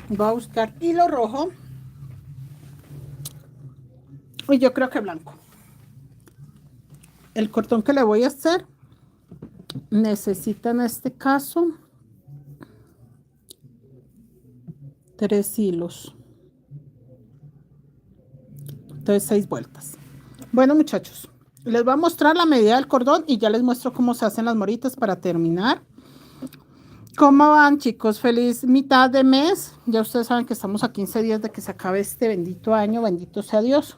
Voy a buscar hilo rojo. Y yo creo que blanco. El cordón que le voy a hacer necesita en este caso 3 hilos. Entonces 6 vueltas. Bueno, muchachos, les voy a mostrar la medida del cordón y ya les muestro cómo se hacen las moritas para terminar. ¿Cómo van, chicos? Feliz mitad de mes. Ya ustedes saben que estamos a 15 días de que se acabe este bendito año. Bendito sea Dios.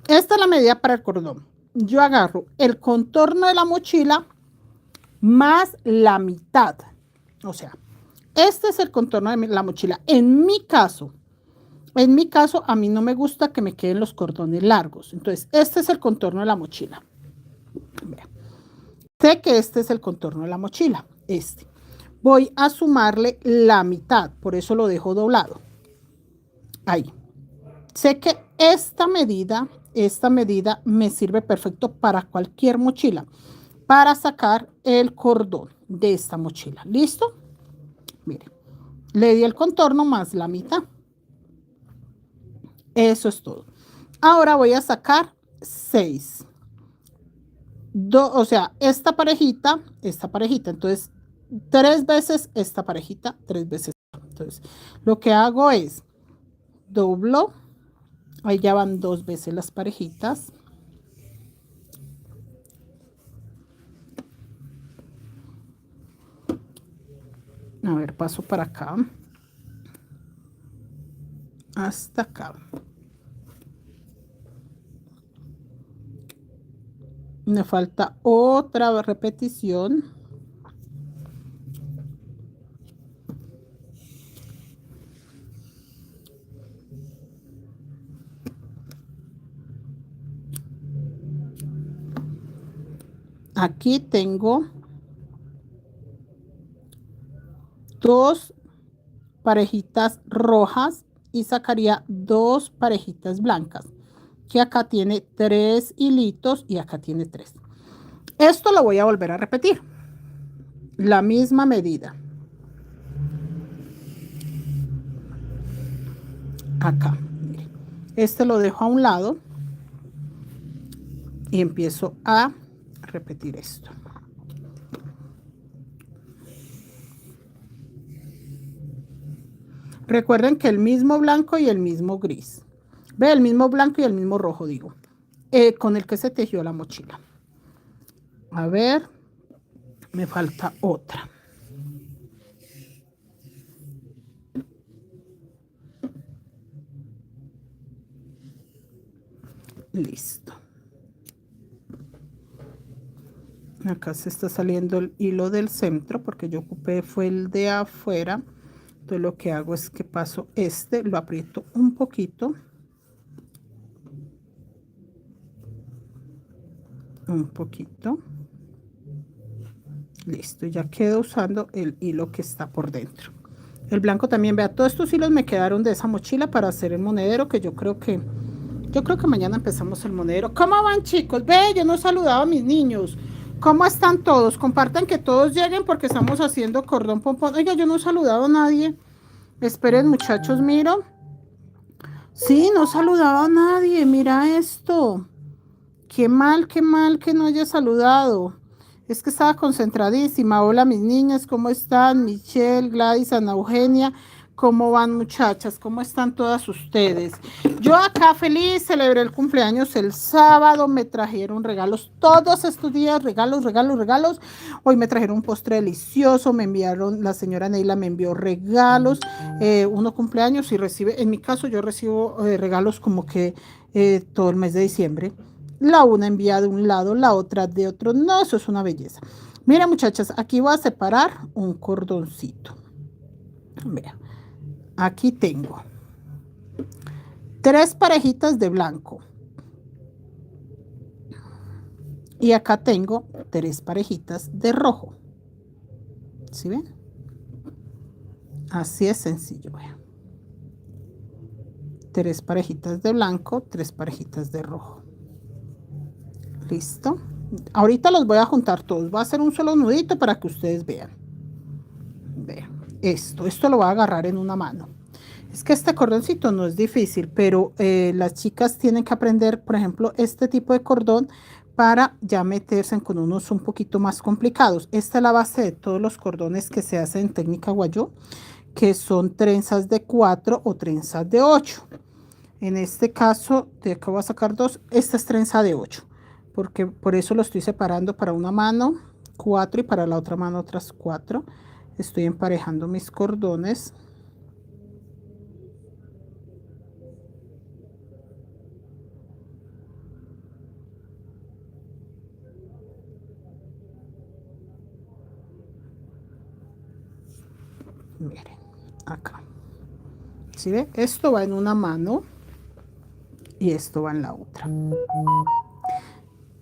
Esta es la medida para el cordón. Yo agarro el contorno de la mochila más la mitad. O sea, este es el contorno de la mochila. En mi caso, a mí no me gusta que me queden los cordones largos. Entonces, este es el contorno de la mochila. Vean. Sé que este es el contorno de la mochila. Este. Voy a sumarle la mitad. Por eso lo dejo doblado. Ahí. Sé que esta medida me sirve perfecto para cualquier mochila. Para sacar el cordón de esta mochila. ¿Listo? Miren. Le di el contorno más la mitad. Eso es todo. Ahora voy a sacar 6. O sea, esta parejita. Entonces, 3 veces esta parejita, 3 veces. Entonces, lo que hago es doblo. Ahí ya van 2 veces las parejitas. A ver, paso para acá. Hasta acá. Me falta otra repetición. Aquí tengo 2 parejitas rojas y sacaría 2 parejitas blancas, que acá tiene 3 hilitos y acá tiene 3. Esto lo voy a volver a repetir. La misma medida. Acá. Miren. Este lo dejo a un lado y empiezo a repetir esto. Recuerden que el mismo blanco y el mismo gris. Ve, el mismo blanco y el mismo rojo, digo. Con el que se tejió la mochila. A ver, me falta otra. Listo. Acá se está saliendo el hilo del centro porque yo ocupé fue el de afuera. Entonces lo que hago es que paso este, lo aprieto un poquito. Un poquito. Listo, ya quedo usando el hilo que está por dentro. El blanco también, vea, todos estos hilos me quedaron de esa mochila para hacer el monedero, que yo creo que mañana empezamos el monedero. ¿Cómo van, chicos? Ve, yo no he saludado a mis niños. ¿Cómo están todos? Compartan que todos lleguen porque estamos haciendo cordón pompón. Oiga, yo no he saludado a nadie. Esperen, muchachos, miro. Sí, no he saludado a nadie. Mira esto. Qué mal que no haya saludado. Es que estaba concentradísima. Hola, mis niñas, ¿cómo están? Michelle, Gladys, Ana Eugenia. ¿Cómo van, muchachas? ¿Cómo están todas ustedes? Yo acá feliz, celebré el cumpleaños el sábado, me trajeron regalos todos estos días, regalos. Hoy me trajeron un postre delicioso, me enviaron, la señora Neila me envió regalos. Uno cumpleaños y recibe, en mi caso yo recibo regalos como que todo el mes de diciembre. La una envía de un lado, la otra de otro. No, eso es una belleza. Mira, muchachas, aquí voy a separar un cordoncito. Mira, aquí tengo 3 parejitas de blanco. Y acá tengo 3 parejitas de rojo. ¿Sí ven? Así es sencillo. Vean. 3 parejitas de blanco, 3 parejitas de rojo. ¿Listo? Ahorita los voy a juntar todos. Voy a hacer un solo nudito para que ustedes vean. Vean. Esto lo voy a agarrar en una mano. Es que este cordoncito no es difícil, pero las chicas tienen que aprender, por ejemplo, este tipo de cordón para ya meterse con unos un poquito más complicados. Esta es la base de todos los cordones que se hacen en técnica guayú, que son trenzas de 4 o trenzas de 8. En este caso, de acá voy a sacar dos. Esta es trenza de 8, porque por eso lo estoy separando para una mano 4 y para la otra mano otras 4. Estoy emparejando mis cordones. Miren, acá. ¿Sí ve? Esto va en una mano y esto va en la otra.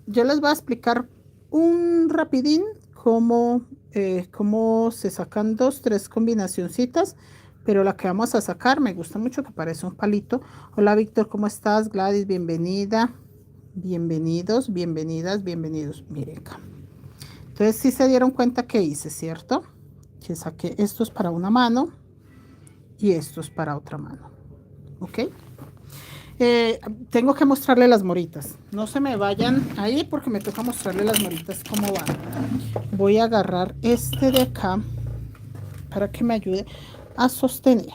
Yo les voy a explicar un rapidín cómo se sacan 2, 3 combinacioncitas, pero la que vamos a sacar me gusta mucho, que parece un palito. Hola Víctor, ¿cómo estás? Gladys, bienvenida. Bienvenidos, bienvenidas, bienvenidos. Miren acá. Entonces sí se dieron cuenta que hice, ¿cierto? Que saqué estos para una mano y estos para otra mano. ¿Ok? Tengo que mostrarle las moritas. No se me vayan ahí porque me toca mostrarle las moritas cómo van. Voy a agarrar este de acá para que me ayude a sostener.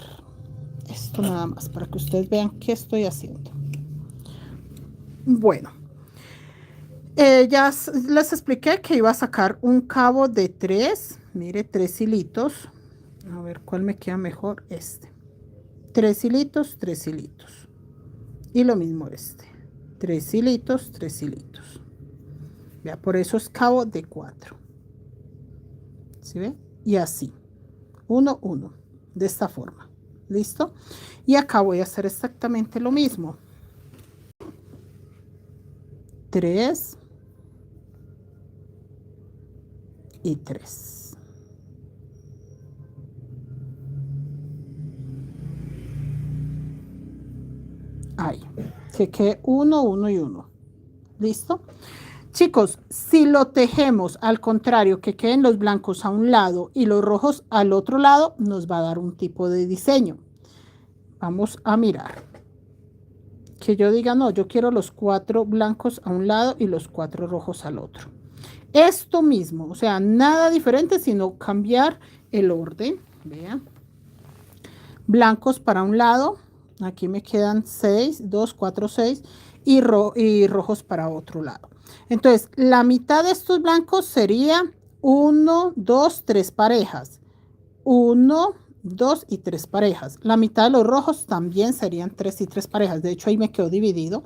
Esto nada más para que ustedes vean qué estoy haciendo. Bueno, ya les expliqué que iba a sacar un cabo de 3. Mire, 3 hilitos. A ver cuál me queda mejor. Este. 3 hilitos, 3 hilitos. Y lo mismo este. 3 hilitos, 3 hilitos. Vea, por eso es cabo de 4. ¿Sí ve? Y así. 1, 1. De esta forma. ¿Listo? Y acá voy a hacer exactamente lo mismo. 3 y 3. Ahí, que quede 1, 1 y 1. ¿Listo? Chicos, si lo tejemos al contrario, que queden los blancos a un lado y los rojos al otro lado, nos va a dar un tipo de diseño. Vamos a mirar. Que yo diga, no, yo quiero los 4 blancos a un lado y los 4 rojos al otro. Esto mismo, o sea, nada diferente, sino cambiar el orden. Vean. Blancos para un lado. Aquí me quedan 6, 2, 4, 6 y rojos para otro lado. Entonces, la mitad de estos blancos sería 1, 2, 3 parejas. 1, 2 y 3 parejas. La mitad de los rojos también serían 3 y 3 parejas. De hecho, ahí me quedó dividido.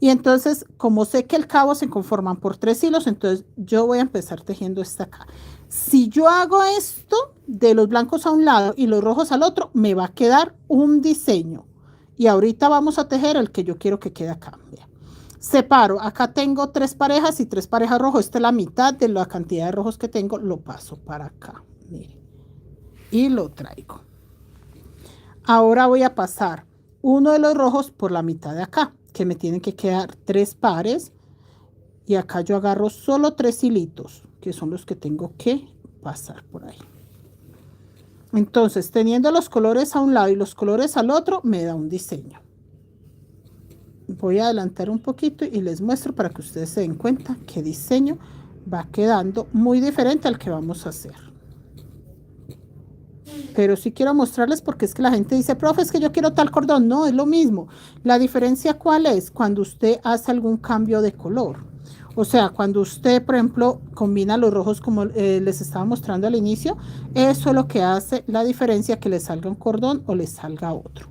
Y entonces, como sé que el cabo se conforman por 3 hilos, entonces yo voy a empezar tejiendo esta acá. Si yo hago esto de los blancos a un lado y los rojos al otro, me va a quedar un diseño. Y ahorita vamos a tejer el que yo quiero que quede acá. Mira. Separo, acá tengo 3 parejas y 3 parejas rojos. Esta es la mitad de la cantidad de rojos que tengo. Lo paso para acá. Miren. Y lo traigo. Ahora voy a pasar uno de los rojos por la mitad de acá, que me tienen que quedar 3 pares. Y acá yo agarro solo 3 hilitos, que son los que tengo que pasar por ahí. Entonces, teniendo los colores a un lado y los colores al otro, me da un diseño. Voy a adelantar un poquito y les muestro para que ustedes se den cuenta qué diseño va quedando muy diferente al que vamos a hacer. Pero sí quiero mostrarles porque es que la gente dice, profe, es que yo quiero tal cordón. No, es lo mismo. La diferencia, ¿cuál es? Cuando usted hace algún cambio de color. O sea, cuando usted, por ejemplo, combina los rojos como les estaba mostrando al inicio, eso es lo que hace la diferencia, que le salga un cordón o le salga otro.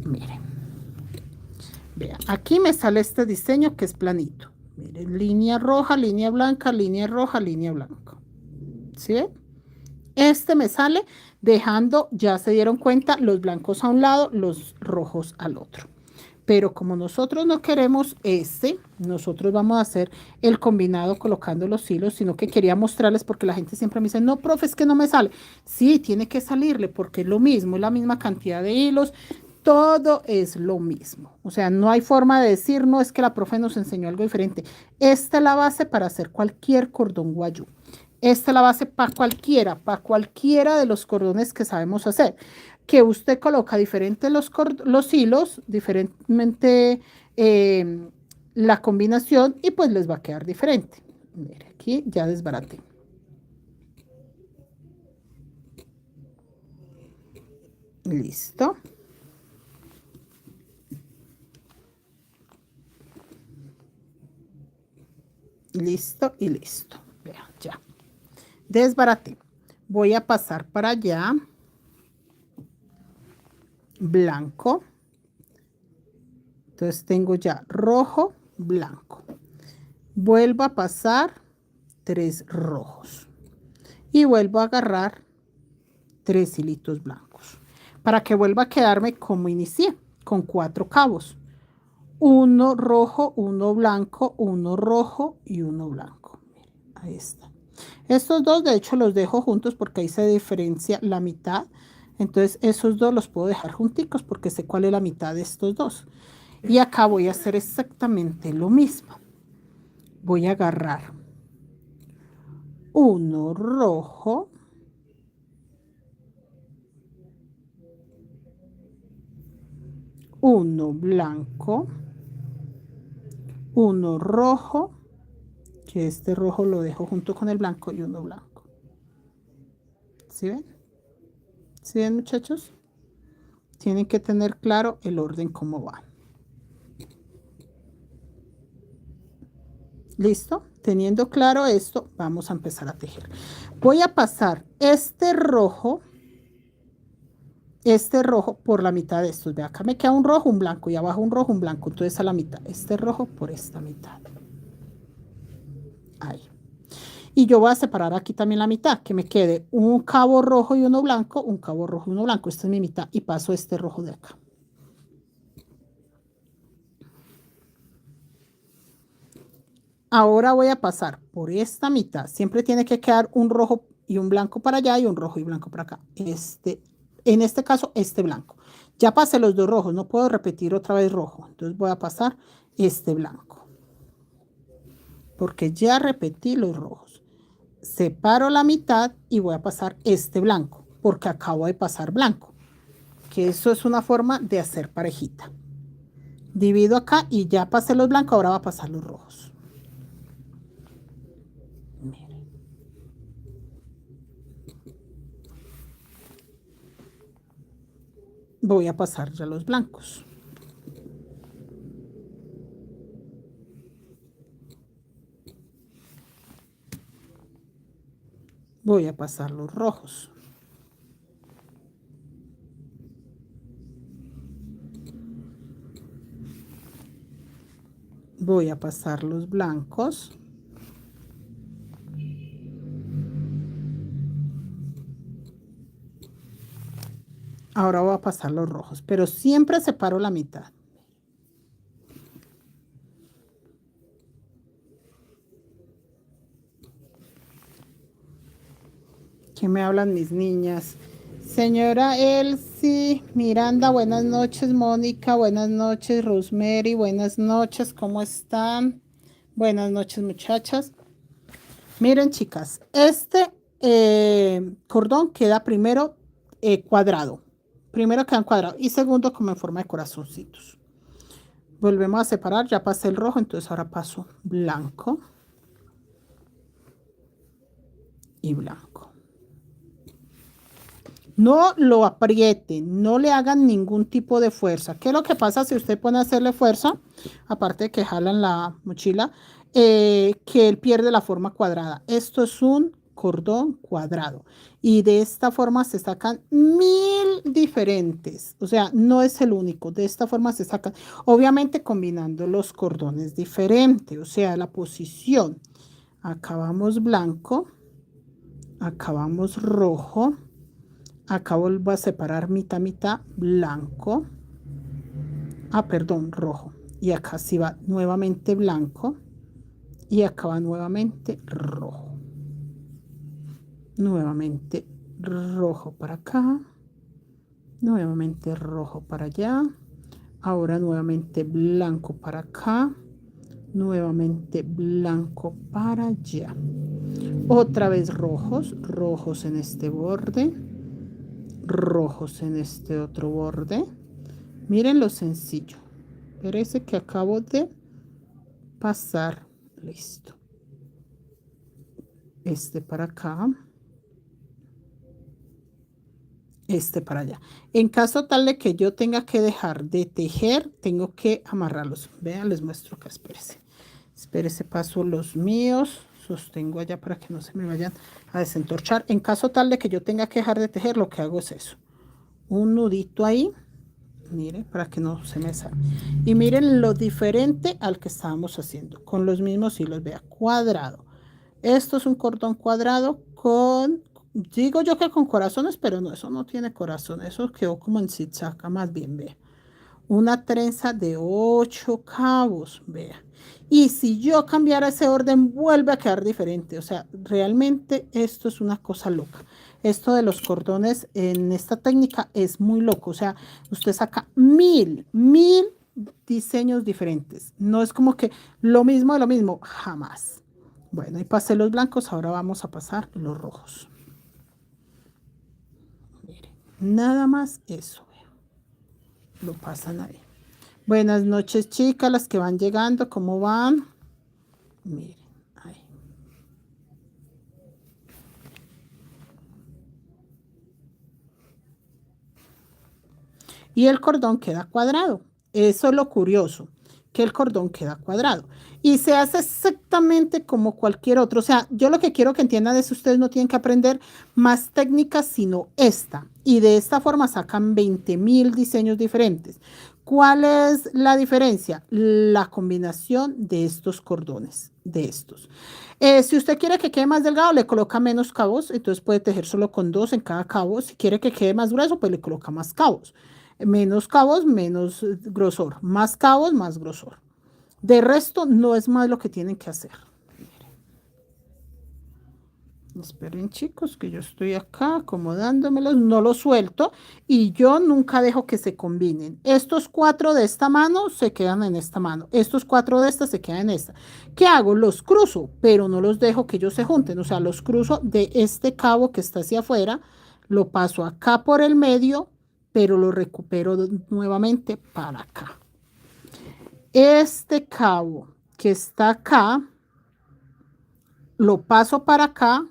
Miren. Vean, aquí me sale este diseño que es planito. Miren, línea roja, línea blanca, línea roja, línea blanca. ¿Sí? Este me sale dejando, ya se dieron cuenta, los blancos a un lado, los rojos al otro. Pero como nosotros no queremos nosotros vamos a hacer el combinado colocando los hilos, sino que quería mostrarles porque la gente siempre me dice, no, profe, es que no me sale. Sí, tiene que salirle porque es lo mismo, es la misma cantidad de hilos, todo es lo mismo. O sea, no hay forma de decir, no, es que la profe nos enseñó algo diferente. Esta es la base para hacer cualquier cordón guayú. Esta es la base para cualquiera de los cordones que sabemos hacer. Que usted coloca diferentes los hilos, diferentemente la combinación y pues les va a quedar diferente. Mire, aquí ya desbaraté. Listo. Listo y listo. Vean, ya. Desbaraté. Voy a pasar para allá. Blanco. Entonces tengo ya rojo, blanco. Vuelvo a pasar 3 rojos. Y vuelvo a agarrar 3 hilitos blancos. Para que vuelva a quedarme como inicié, con 4 cabos. Uno rojo, uno blanco, uno rojo y uno blanco. Miren, ahí está. Estos dos de hecho los dejo juntos porque ahí se diferencia la mitad. Entonces esos dos los puedo dejar junticos porque sé cuál es la mitad de estos dos. Y acá voy a hacer exactamente lo mismo. Voy a agarrar uno rojo, uno blanco, uno rojo, que este rojo lo dejo junto con el blanco, y uno blanco. ¿Sí ven? ¿Sí ven, muchachos? Tienen que tener claro el orden cómo va. ¿Listo? Teniendo claro esto, vamos a empezar a tejer. Voy a pasar este rojo por la mitad de estos. Ve, acá me queda un rojo, un blanco y abajo un rojo, un blanco. Entonces a la mitad. Este rojo por esta mitad. Ahí. Y yo voy a separar aquí también la mitad, que me quede un cabo rojo y uno blanco, un cabo rojo y uno blanco. Esta es mi mitad y paso este rojo de acá. Ahora voy a pasar por esta mitad. Siempre tiene que quedar un rojo y un blanco para allá y un rojo y blanco para acá. En este caso, este blanco. Ya pasé los dos rojos, no puedo repetir otra vez rojo. Entonces voy a pasar este blanco. Porque ya repetí los rojos. Separo la mitad y voy a pasar este blanco, porque acabo de pasar blanco. Que eso es una forma de hacer parejita. Divido acá y ya pasé los blancos, ahora va a pasar los rojos. Miren. Voy a pasar ya los blancos. Voy a pasar los rojos. Voy a pasar los blancos. Ahora voy a pasar los rojos, pero siempre separo la mitad. ¿Qué me hablan mis niñas? Señora Elsie, Miranda, buenas noches. Mónica, buenas noches. Rosemary, buenas noches. ¿Cómo están? Buenas noches, muchachas. Miren, chicas, este cordón queda primero cuadrado. Primero queda cuadrado y segundo como en forma de corazoncitos. Volvemos a separar, ya pasé el rojo, entonces ahora paso blanco y blanco. No lo aprieten, no le hagan ningún tipo de fuerza. ¿Qué es lo que pasa si usted pone a hacerle fuerza? Aparte de que jalan la mochila, que él pierde la forma cuadrada. Esto es un cordón cuadrado y de esta forma se sacan 1000 diferentes. O sea, no es el único. De esta forma se sacan, obviamente combinando los cordones diferentes. O sea, la posición. Acabamos blanco, acabamos rojo. Acá vuelvo a separar mitad, mitad, blanco. Perdón, rojo. Y acá sí va nuevamente blanco. Y acá va nuevamente rojo. Nuevamente rojo para acá. Nuevamente rojo para allá. Ahora nuevamente blanco para acá. Nuevamente blanco para allá. Otra vez rojos, rojos en este borde, rojos en este otro borde. Miren lo sencillo. Parece que acabo de pasar. Listo. Este para acá. Este para allá. En caso tal de que yo tenga que dejar de tejer, tengo que amarrarlos. Vean, les muestro acá, espérese. Espérese, paso los míos, sostengo allá para que no se me vayan a desentorchar. En caso tal de que yo tenga que dejar de tejer, lo que hago es eso. Un nudito ahí, miren, para que no se me salga. Y miren lo diferente al que estábamos haciendo, con los mismos hilos, vea, cuadrado. Esto es un cordón cuadrado con, digo yo que con corazones, pero no, eso no tiene corazón, eso quedó como en zigzag, más bien, vea. Una trenza de 8 cabos, vea. Y si yo cambiara ese orden, vuelve a quedar diferente. O sea, realmente esto es una cosa loca. Esto de los cordones en esta técnica es muy loco. O sea, usted saca mil diseños diferentes. No es como que lo mismo de lo mismo, jamás. Bueno, y pasé los blancos, ahora vamos a pasar los rojos. Miren, nada más eso, vea. Lo pasan ahí. Buenas noches, chicas, las que van llegando, ¿cómo van? Miren, ahí. Y el cordón queda cuadrado. Eso es lo curioso, que el cordón queda cuadrado. Y se hace exactamente como cualquier otro. O sea, yo lo que quiero que entiendan es que ustedes no tienen que aprender más técnicas, sino esta. Y de esta forma sacan 20.000 diseños diferentes. ¿Cuál es la diferencia? La combinación de estos cordones, de estos. Si usted quiere que quede más delgado, le coloca menos cabos, entonces puede tejer solo con 2 en cada cabo. Si quiere que quede más grueso, pues le coloca más cabos. Menos cabos, menos grosor. Más cabos, más grosor. De resto, no es más lo que tienen que hacer. Esperen, chicos, que yo estoy acá acomodándomelos, no los suelto y yo nunca dejo que se combinen. Estos 4 de esta mano se quedan en esta mano, estos 4 de esta se quedan en esta. ¿Qué hago? Los cruzo, pero no los dejo que ellos se junten, o sea, los cruzo de este cabo que está hacia afuera, lo paso acá por el medio, pero lo recupero nuevamente para acá. Este cabo que está acá, lo paso para acá,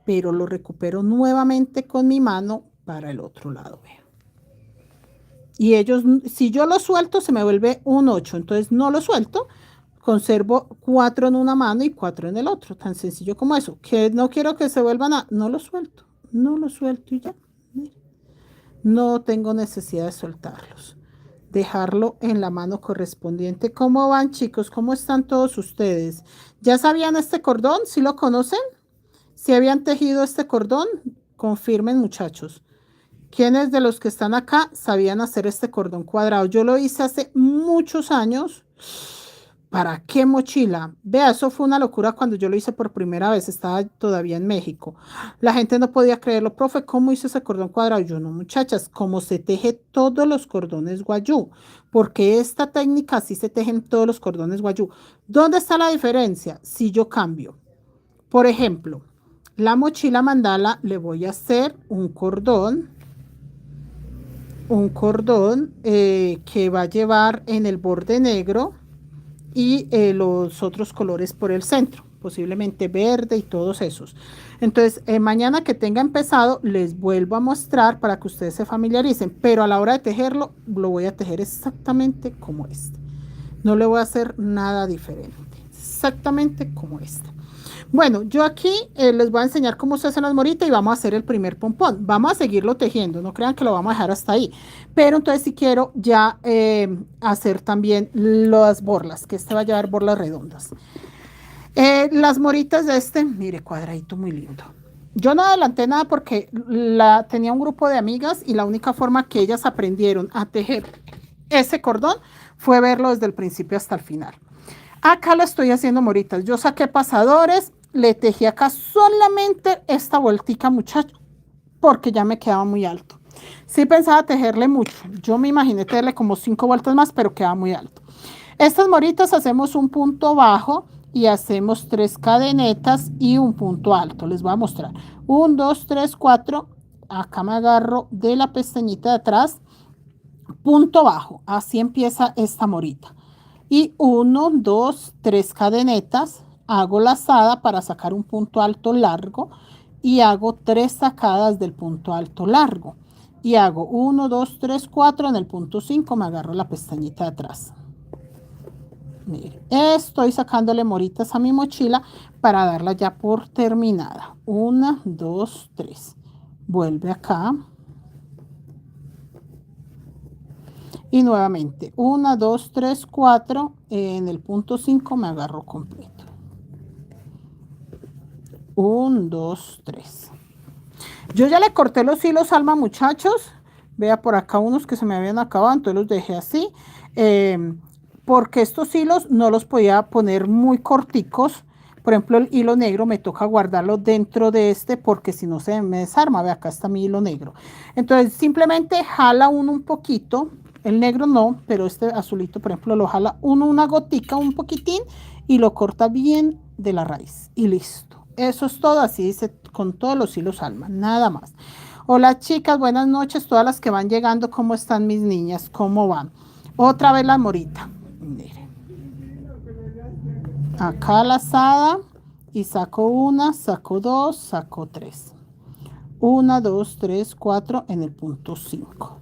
pero lo recupero nuevamente con mi mano para el otro lado. Vean. Y ellos, si yo lo suelto, se me vuelve un 8. Entonces no lo suelto, conservo 4 en una mano y 4 en el otro. Tan sencillo como eso. Que no quiero que se vuelvan a... No lo suelto. No lo suelto y ya. No tengo necesidad de soltarlos. Dejarlo en la mano correspondiente. ¿Cómo van, chicos? ¿Cómo están todos ustedes? ¿Ya sabían este cordón? ¿Sí lo conocen? Si habían tejido este cordón, confirmen, muchachos. ¿Quiénes de los que están acá sabían hacer este cordón cuadrado? Yo lo hice hace muchos años. ¿Para qué mochila? Vea, eso fue una locura cuando yo lo hice por primera vez. Estaba todavía en México. La gente no podía creerlo. Profe, ¿cómo hice ese cordón cuadrado? Yo no, muchachas, como se teje todos los cordones guayú. Porque esta técnica sí se tejen todos los cordones guayú. ¿Dónde está la diferencia? Si yo cambio. Por ejemplo, la mochila mandala le voy a hacer un cordón que va a llevar en el borde negro y los otros colores por el centro, posiblemente verde y todos esos. Entonces, mañana que tenga empezado, les vuelvo a mostrar para que ustedes se familiaricen, pero a la hora de tejerlo, lo voy a tejer exactamente como este. No le voy a hacer nada diferente, exactamente como este. Bueno, yo aquí les voy a enseñar cómo se hacen las moritas y vamos a hacer el primer pompón. Vamos a seguirlo tejiendo, no crean que lo vamos a dejar hasta ahí. Pero entonces si quiero ya hacer también las borlas, que este va a llevar borlas redondas. Las moritas de este, mire, cuadradito muy lindo. Yo no adelanté nada porque tenía un grupo de amigas y la única forma que ellas aprendieron a tejer ese cordón fue verlo desde el principio hasta el final. Acá lo estoy haciendo moritas. Yo saqué pasadores, le tejí acá solamente esta vueltica, muchacho, porque ya me quedaba muy alto. Sí pensaba tejerle mucho. Yo me imaginé tejerle como 5 vueltas más, pero quedaba muy alto. Estas moritas hacemos un punto bajo y hacemos 3 cadenetas y un punto alto. Les voy a mostrar. 1, 2, 3, 4. Acá me agarro de la pestañita de atrás, punto bajo. Así empieza esta morita. Y 1, 2, 3 cadenetas. Hago lazada para sacar un punto alto largo y hago 3 sacadas del punto alto largo. Y hago 1, 2, 3, 4. En el punto 5 me agarro la pestañita de atrás. Miren, estoy sacándole moritas a mi mochila para darla ya por terminada. 1, 2, 3. Vuelve acá. Y nuevamente, 1, 2, 3, 4. En el punto 5 me agarro completo. 1, 2, 3. Yo ya le corté los hilos, Alma, muchachos. Vea por acá unos que se me habían acabado, entonces los dejé así. Porque estos hilos no los podía poner muy corticos. Por ejemplo, el hilo negro me toca guardarlo dentro de este porque si no se me desarma. Ve, acá está mi hilo negro. Entonces simplemente jala uno un poquito. El negro no, pero este azulito, por ejemplo, lo jala uno una gotica, un poquitín, y lo corta bien de la raíz. Y listo. Eso es todo, así dice con todos los hilos, Alma, nada más. Hola chicas, buenas noches, todas las que van llegando, ¿cómo están mis niñas? ¿Cómo van? Otra vez la morita. Miren. Acá lazada y saco una, saco dos, saco tres. 1, 2, 3, 4 en el punto 5.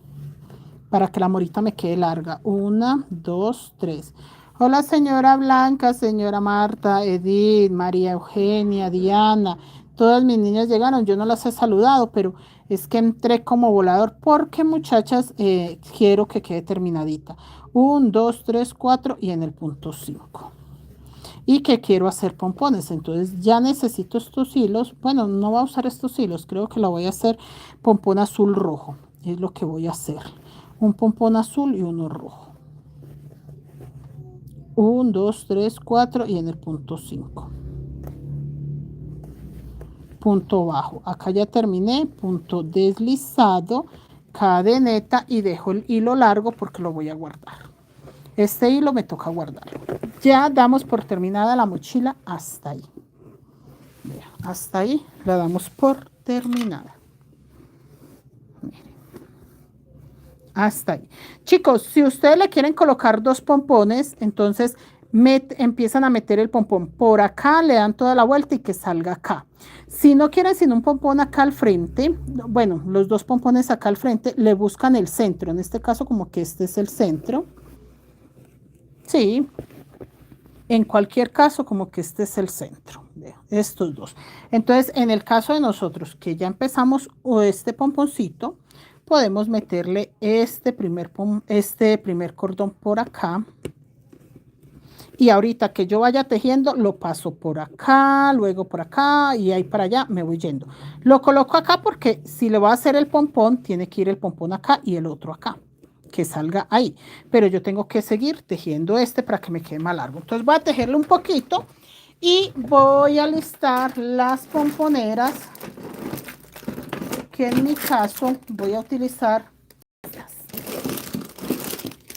Para que la morita me quede larga. 1, 2, 3. Hola señora Blanca, señora Marta, Edith, María Eugenia, Diana. Todas mis niñas llegaron. Yo no las he saludado, pero es que entré como volador porque muchachas quiero que quede terminadita. 1, 2, 3, 4 y en el punto 5. Y que quiero hacer pompones, entonces ya necesito estos hilos. Bueno, no voy a usar estos hilos, creo que lo voy a hacer pompón azul rojo, es lo que voy a hacer, un pompón azul y uno rojo. 1, 2, 3, 4 y en el punto 5. Punto bajo, acá ya terminé, punto deslizado, cadeneta y dejo el hilo largo porque lo voy a guardar. Este hilo me toca guardarlo. Ya damos por terminada la mochila hasta ahí. Vea, hasta ahí la damos por terminada. Miren. Hasta ahí. Chicos, si ustedes le quieren colocar dos pompones, entonces empiezan a meter el pompón por acá, le dan toda la vuelta y que salga acá. Si no quieren sin un pompón acá al frente, bueno, los dos pompones acá al frente, le buscan el centro. En este caso como que este es el centro. Sí, en cualquier caso como que este es el centro de estos dos. Entonces en el caso de nosotros que ya empezamos este pomponcito, podemos meterle este primer cordón por acá. Y ahorita que yo vaya tejiendo, lo paso por acá, luego por acá y ahí para allá me voy yendo. Lo coloco acá porque si le voy a hacer el pompón, tiene que ir el pompón acá y el otro acá, que salga ahí. Pero yo tengo que seguir tejiendo este para que me quede más largo. Entonces voy a tejerlo un poquito y voy a listar las pomponeras, que en mi caso voy a utilizar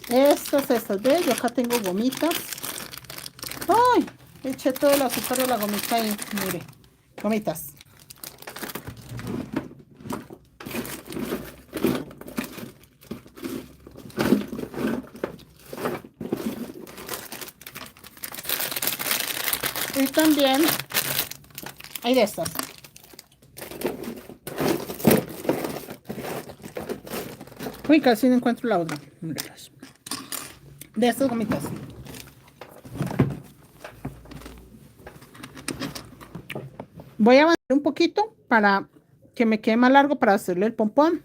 estas, ¿ves? Yo acá tengo gomitas. ¡Ay! Eché todo el azúcar de la gomita ahí. Mire, gomitas. Y también hay de estas. Uy, casi no encuentro la otra. De estas gomitas. Voy a avanzar un poquito para que me quede más largo para hacerle el pompón.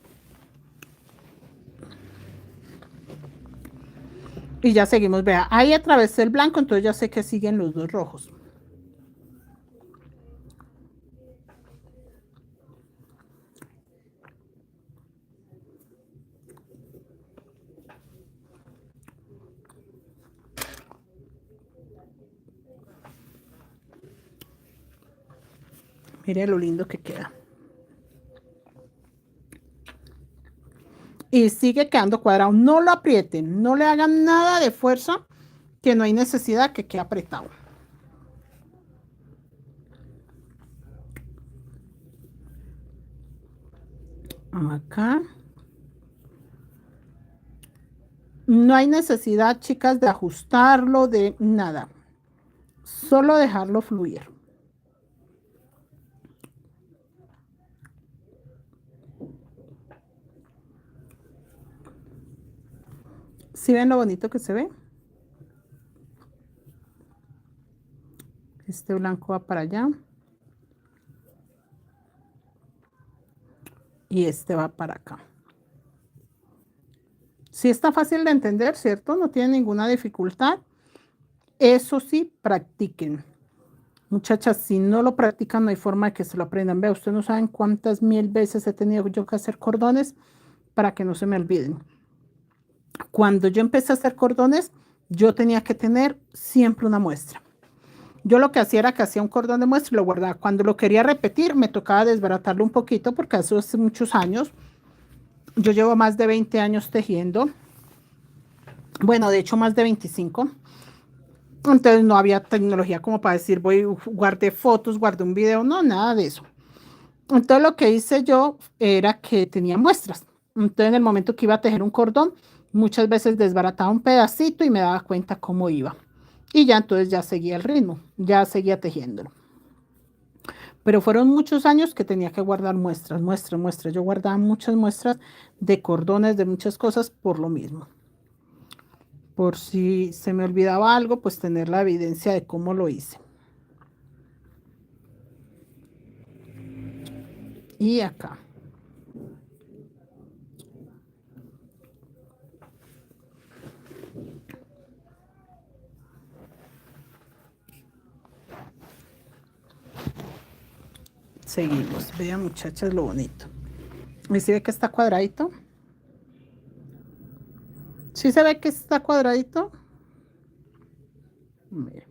Y ya seguimos, vea, ahí atravesé el blanco, entonces ya sé que siguen los dos rojos. Mire lo lindo que queda. Y sigue quedando cuadrado. No lo aprieten, no le hagan nada de fuerza, que no hay necesidad que quede apretado. Acá. No hay necesidad, chicas, de ajustarlo, de nada. Solo dejarlo fluir. ¿Sí ven lo bonito que se ve? Este blanco va para allá y este va para acá. Sí está fácil de entender, ¿cierto? No tiene ninguna dificultad. Eso sí, practiquen. Muchachas, si no lo practican, no hay forma de que se lo aprendan. Vea, ustedes no saben cuántas mil veces he tenido yo que hacer cordones para que no se me olviden. Cuando yo empecé a hacer cordones, yo tenía que tener siempre una muestra. Yo lo que hacía era que hacía un cordón de muestra y lo guardaba. Cuando lo quería repetir, me tocaba desbaratarlo un poquito porque hace muchos años, yo llevo más de 20 años tejiendo. Bueno, de hecho más de 25. Entonces no había tecnología como para decir, voy, guardé fotos, guardé un video, no, nada de eso. Entonces lo que hice yo era que tenía muestras. Entonces en el momento que iba a tejer un cordón, muchas veces desbarataba un pedacito y me daba cuenta cómo iba. Y ya entonces ya seguía el ritmo, ya seguía tejiéndolo. Pero fueron muchos años que tenía que guardar muestras, muestras, muestras. Yo guardaba muchas muestras de cordones, de muchas cosas por lo mismo. Por si se me olvidaba algo, pues tener la evidencia de cómo lo hice. Y acá. Seguimos. Vean, muchachas, lo bonito. ¿Y si ve que está cuadradito? ¿Sí se ve que está cuadradito? Mire,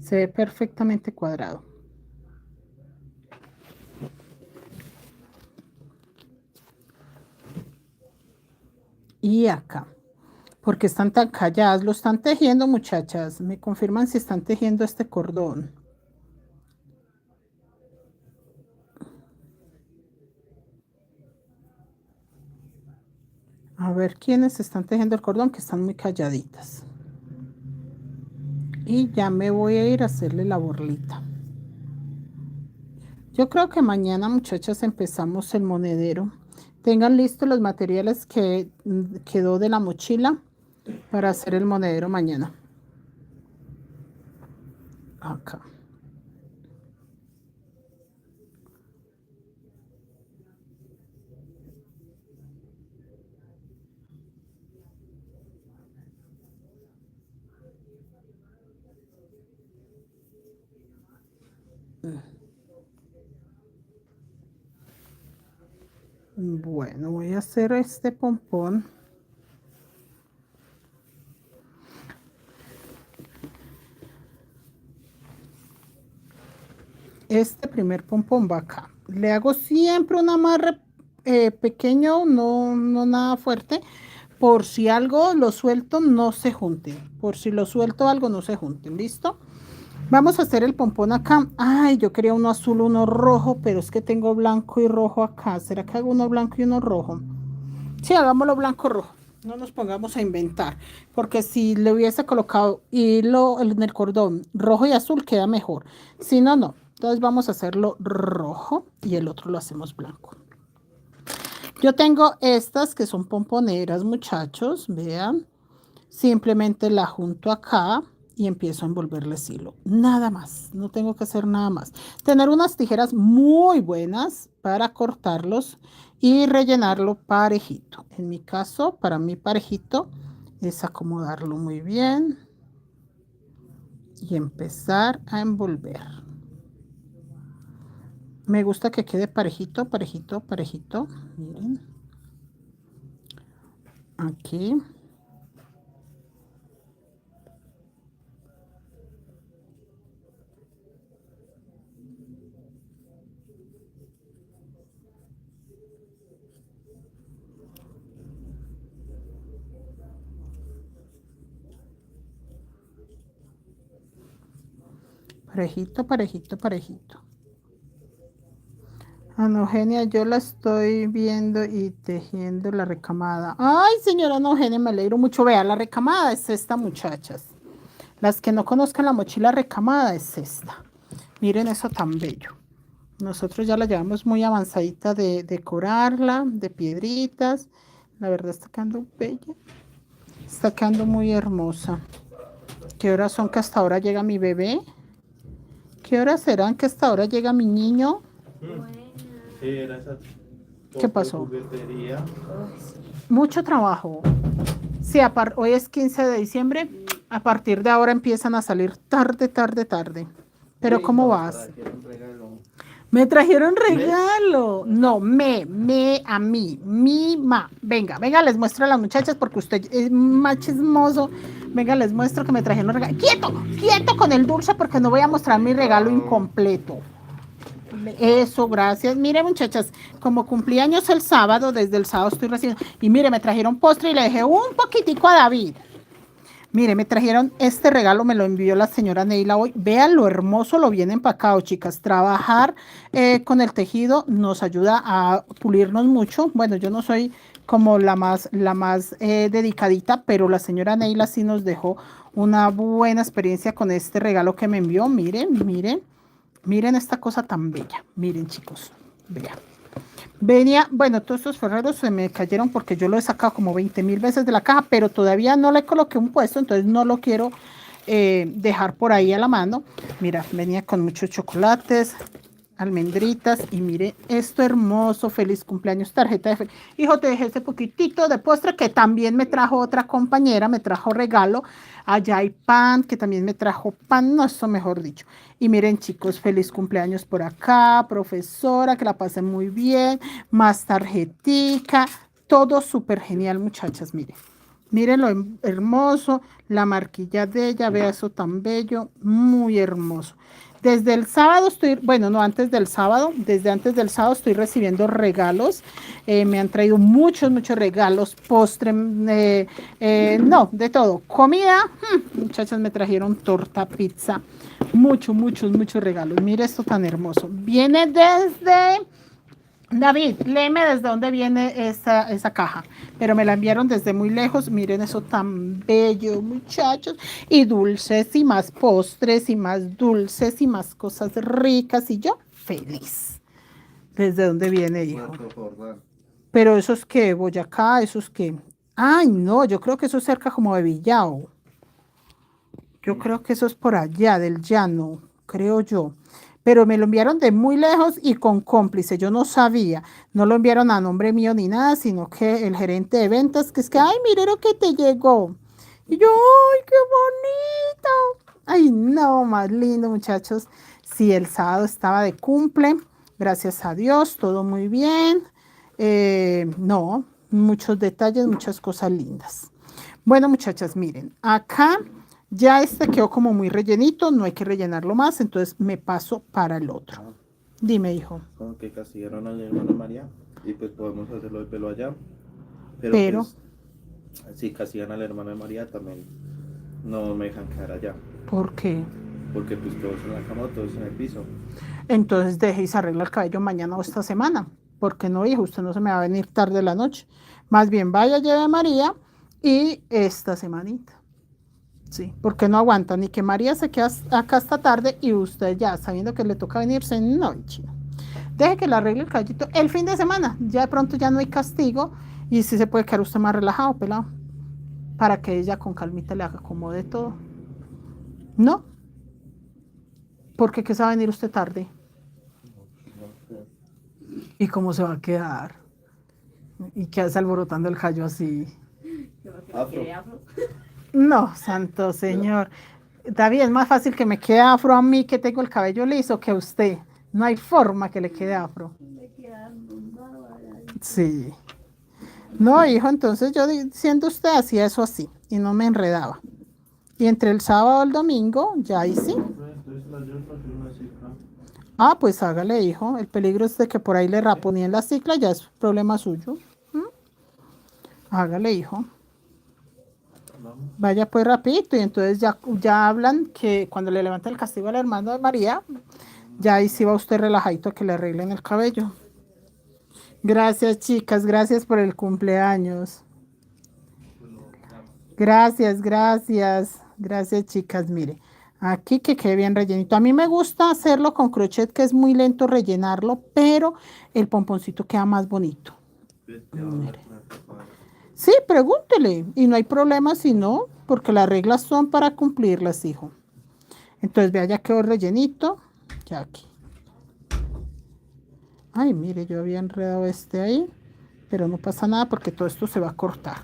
se ve perfectamente cuadrado. Y acá. Porque están tan calladas. Lo están tejiendo, muchachas. Me confirman si están tejiendo este cordón. A ver quiénes están tejiendo el cordón, que están muy calladitas. Y ya me voy a ir a hacerle la borlita. Yo creo que mañana, muchachas, empezamos el monedero. Tengan listos los materiales que quedó de la mochila para hacer el monedero mañana. Acá. Bueno, voy a hacer este pompón. Este primer pompón va acá. Le hago siempre un amarre pequeño, no nada fuerte, por si algo lo suelto, no se junten. Por si lo suelto algo, no se junten. ¿Listo? Vamos a hacer el pompón acá. Ay, yo quería uno azul, uno rojo, pero es que tengo blanco y rojo acá. ¿Será que hago uno blanco y uno rojo? Sí, hagámoslo blanco-rojo. No nos pongamos a inventar, porque si le hubiese colocado hilo en el cordón rojo y azul, queda mejor. Si no, no. Entonces vamos a hacerlo rojo y el otro lo hacemos blanco. Yo tengo estas que son pomponeras, muchachos. Vean. Simplemente la junto acá y empiezo a envolverles hilo. Nada más, no tengo que hacer nada más. Tener unas tijeras muy buenas para cortarlos y rellenarlo parejito. En mi caso, para mi parejito, es acomodarlo muy bien y empezar a envolver. Me gusta que quede parejito, parejito, parejito. Miren. Aquí. Parejito, parejito, parejito. Ana Eugenia, yo la estoy viendo y tejiendo la recamada. Ay, señora Ana Eugenia, me alegro mucho. Vea, la recamada es esta, muchachas. Las que no conozcan la mochila recamada es esta. Miren eso tan bello. Nosotros ya la llevamos muy avanzadita de decorarla, de piedritas. La verdad está quedando bella. Está quedando muy hermosa. ¿Qué horas son que hasta ahora llega mi bebé? ¿Qué horas serán que hasta ahora llega mi niño? ¿Qué pasó? Mucho trabajo. Sí, hoy es 15 de diciembre. A partir de ahora empiezan a salir tarde, tarde, tarde. Pero ¿cómo vas? Me trajeron regalo. No, a mí, Venga, venga, les muestro a las muchachas porque usted es más chismoso. Venga, les muestro que me trajeron regalo. ¡Quieto! ¡Quieto con el dulce porque no voy a mostrar mi regalo incompleto! Eso, gracias. Mire, muchachas, como cumpleaños el sábado, desde el sábado estoy recibiendo. Y mire, me trajeron postre y le dejé un poquitico a David. Mire, me trajeron este regalo, me lo envió la señora Neila hoy. Vean lo hermoso, lo bien empacado, chicas. Trabajar con el tejido nos ayuda a pulirnos mucho. Bueno, yo no soy como la más dedicadita, pero la señora Neila sí nos dejó una buena experiencia con este regalo que me envió. Miren, miren, miren esta cosa tan bella. Miren, chicos, vean. Venía, bueno, todos estos ferreros se me cayeron porque yo lo he sacado como 20.000 veces de la caja, pero todavía no le coloqué un puesto, entonces no lo quiero dejar por ahí a la mano. Mira, venía con muchos chocolates, almendritas y mire esto hermoso, feliz cumpleaños, tarjeta de hijo, te dejé este poquitito de postre que también me trajo otra compañera, me trajo regalo. Allá hay pan, que también me trajo pan, no, eso mejor dicho. Y miren, chicos, feliz cumpleaños por acá, profesora, que la pasen muy bien, más tarjetica, todo súper genial, muchachas, miren. Miren lo hermoso, la marquilla de ella, vea eso tan bello, muy hermoso. Desde el sábado estoy, bueno, no antes del sábado, desde antes del sábado estoy recibiendo regalos. Me han traído muchos, muchos regalos, postre, no, de todo. Comida, muchachas, me trajeron torta, pizza, muchos, muchos, muchos regalos. Mire esto tan hermoso. Viene desde... David, léeme desde dónde viene esa caja, pero me la enviaron desde muy lejos. Miren eso tan bello, muchachos, y dulces y más postres y más dulces y más cosas ricas y yo feliz. ¿Desde dónde viene, hijo? Pero eso es que Boyacá, eso es que, ay no, yo creo que eso es cerca como de Villao. Yo creo que eso es por allá del llano, creo yo. Pero me lo enviaron de muy lejos y con cómplice, yo no sabía, no lo enviaron a nombre mío ni nada, sino que el gerente de ventas, que es que, ay, mire lo que te llegó. Y yo, ay, qué bonito. Ay, no, más lindo, muchachos. Sí, el sábado estaba de cumple, gracias a Dios, todo muy bien. No, muchos detalles, muchas cosas lindas. Bueno, muchachas, miren, acá... Ya este quedó como muy rellenito, no hay que rellenarlo más, entonces me paso para el otro. Dime, hijo. Como que castigaron a la hermana María y pues podemos hacerlo de pelo allá. Pero pues, si castigan a la hermana María también no me dejan quedar allá. ¿Por qué? Porque pues todos en la cama, todos en el piso. Entonces deje y se arregla el cabello mañana o esta semana. Porque no, hijo, usted no se me va a venir tarde la noche. Más bien vaya, lleve a María y esta semanita. Sí, porque no aguanta ni que María se quede acá hasta tarde y usted ya sabiendo que le toca venirse, no, chino. Deje que le arregle el cabellito el fin de semana, ya de pronto ya no hay castigo y sí se puede quedar usted más relajado, pelado, para que ella con calmita le haga como de todo. ¿No? Porque que se va a venir usted tarde. ¿Y cómo se va a quedar? ¿Y qué hace alborotando el callo así? Afro. No, santo señor. David, es más fácil que me quede afro a mí que tengo el cabello liso que a usted. No hay forma que le quede afro. Sí. No, hijo, entonces yo siendo usted hacía eso así y no me enredaba. Y entre el sábado y el domingo, ya ahí sí. Ah, pues hágale, hijo. El peligro es de que por ahí le raponeen la cicla, ya es problema suyo. Hágale, hijo. Vaya pues rapidito y entonces ya hablan que cuando le levanta el castigo al hermano de María, ya ahí sí va usted relajadito a que le arreglen el cabello. Gracias, chicas, gracias por el cumpleaños. Gracias, gracias. Gracias, chicas. Mire, aquí que quede bien rellenito. A mí me gusta hacerlo con crochet, que es muy lento rellenarlo, pero el pomponcito queda más bonito. Mire. Sí, pregúntele. Y no hay problema si no, porque las reglas son para cumplirlas, hijo. Entonces, vea, ya quedó rellenito. Ya aquí. Ay, mire, yo había enredado este ahí, pero no pasa nada porque todo esto se va a cortar.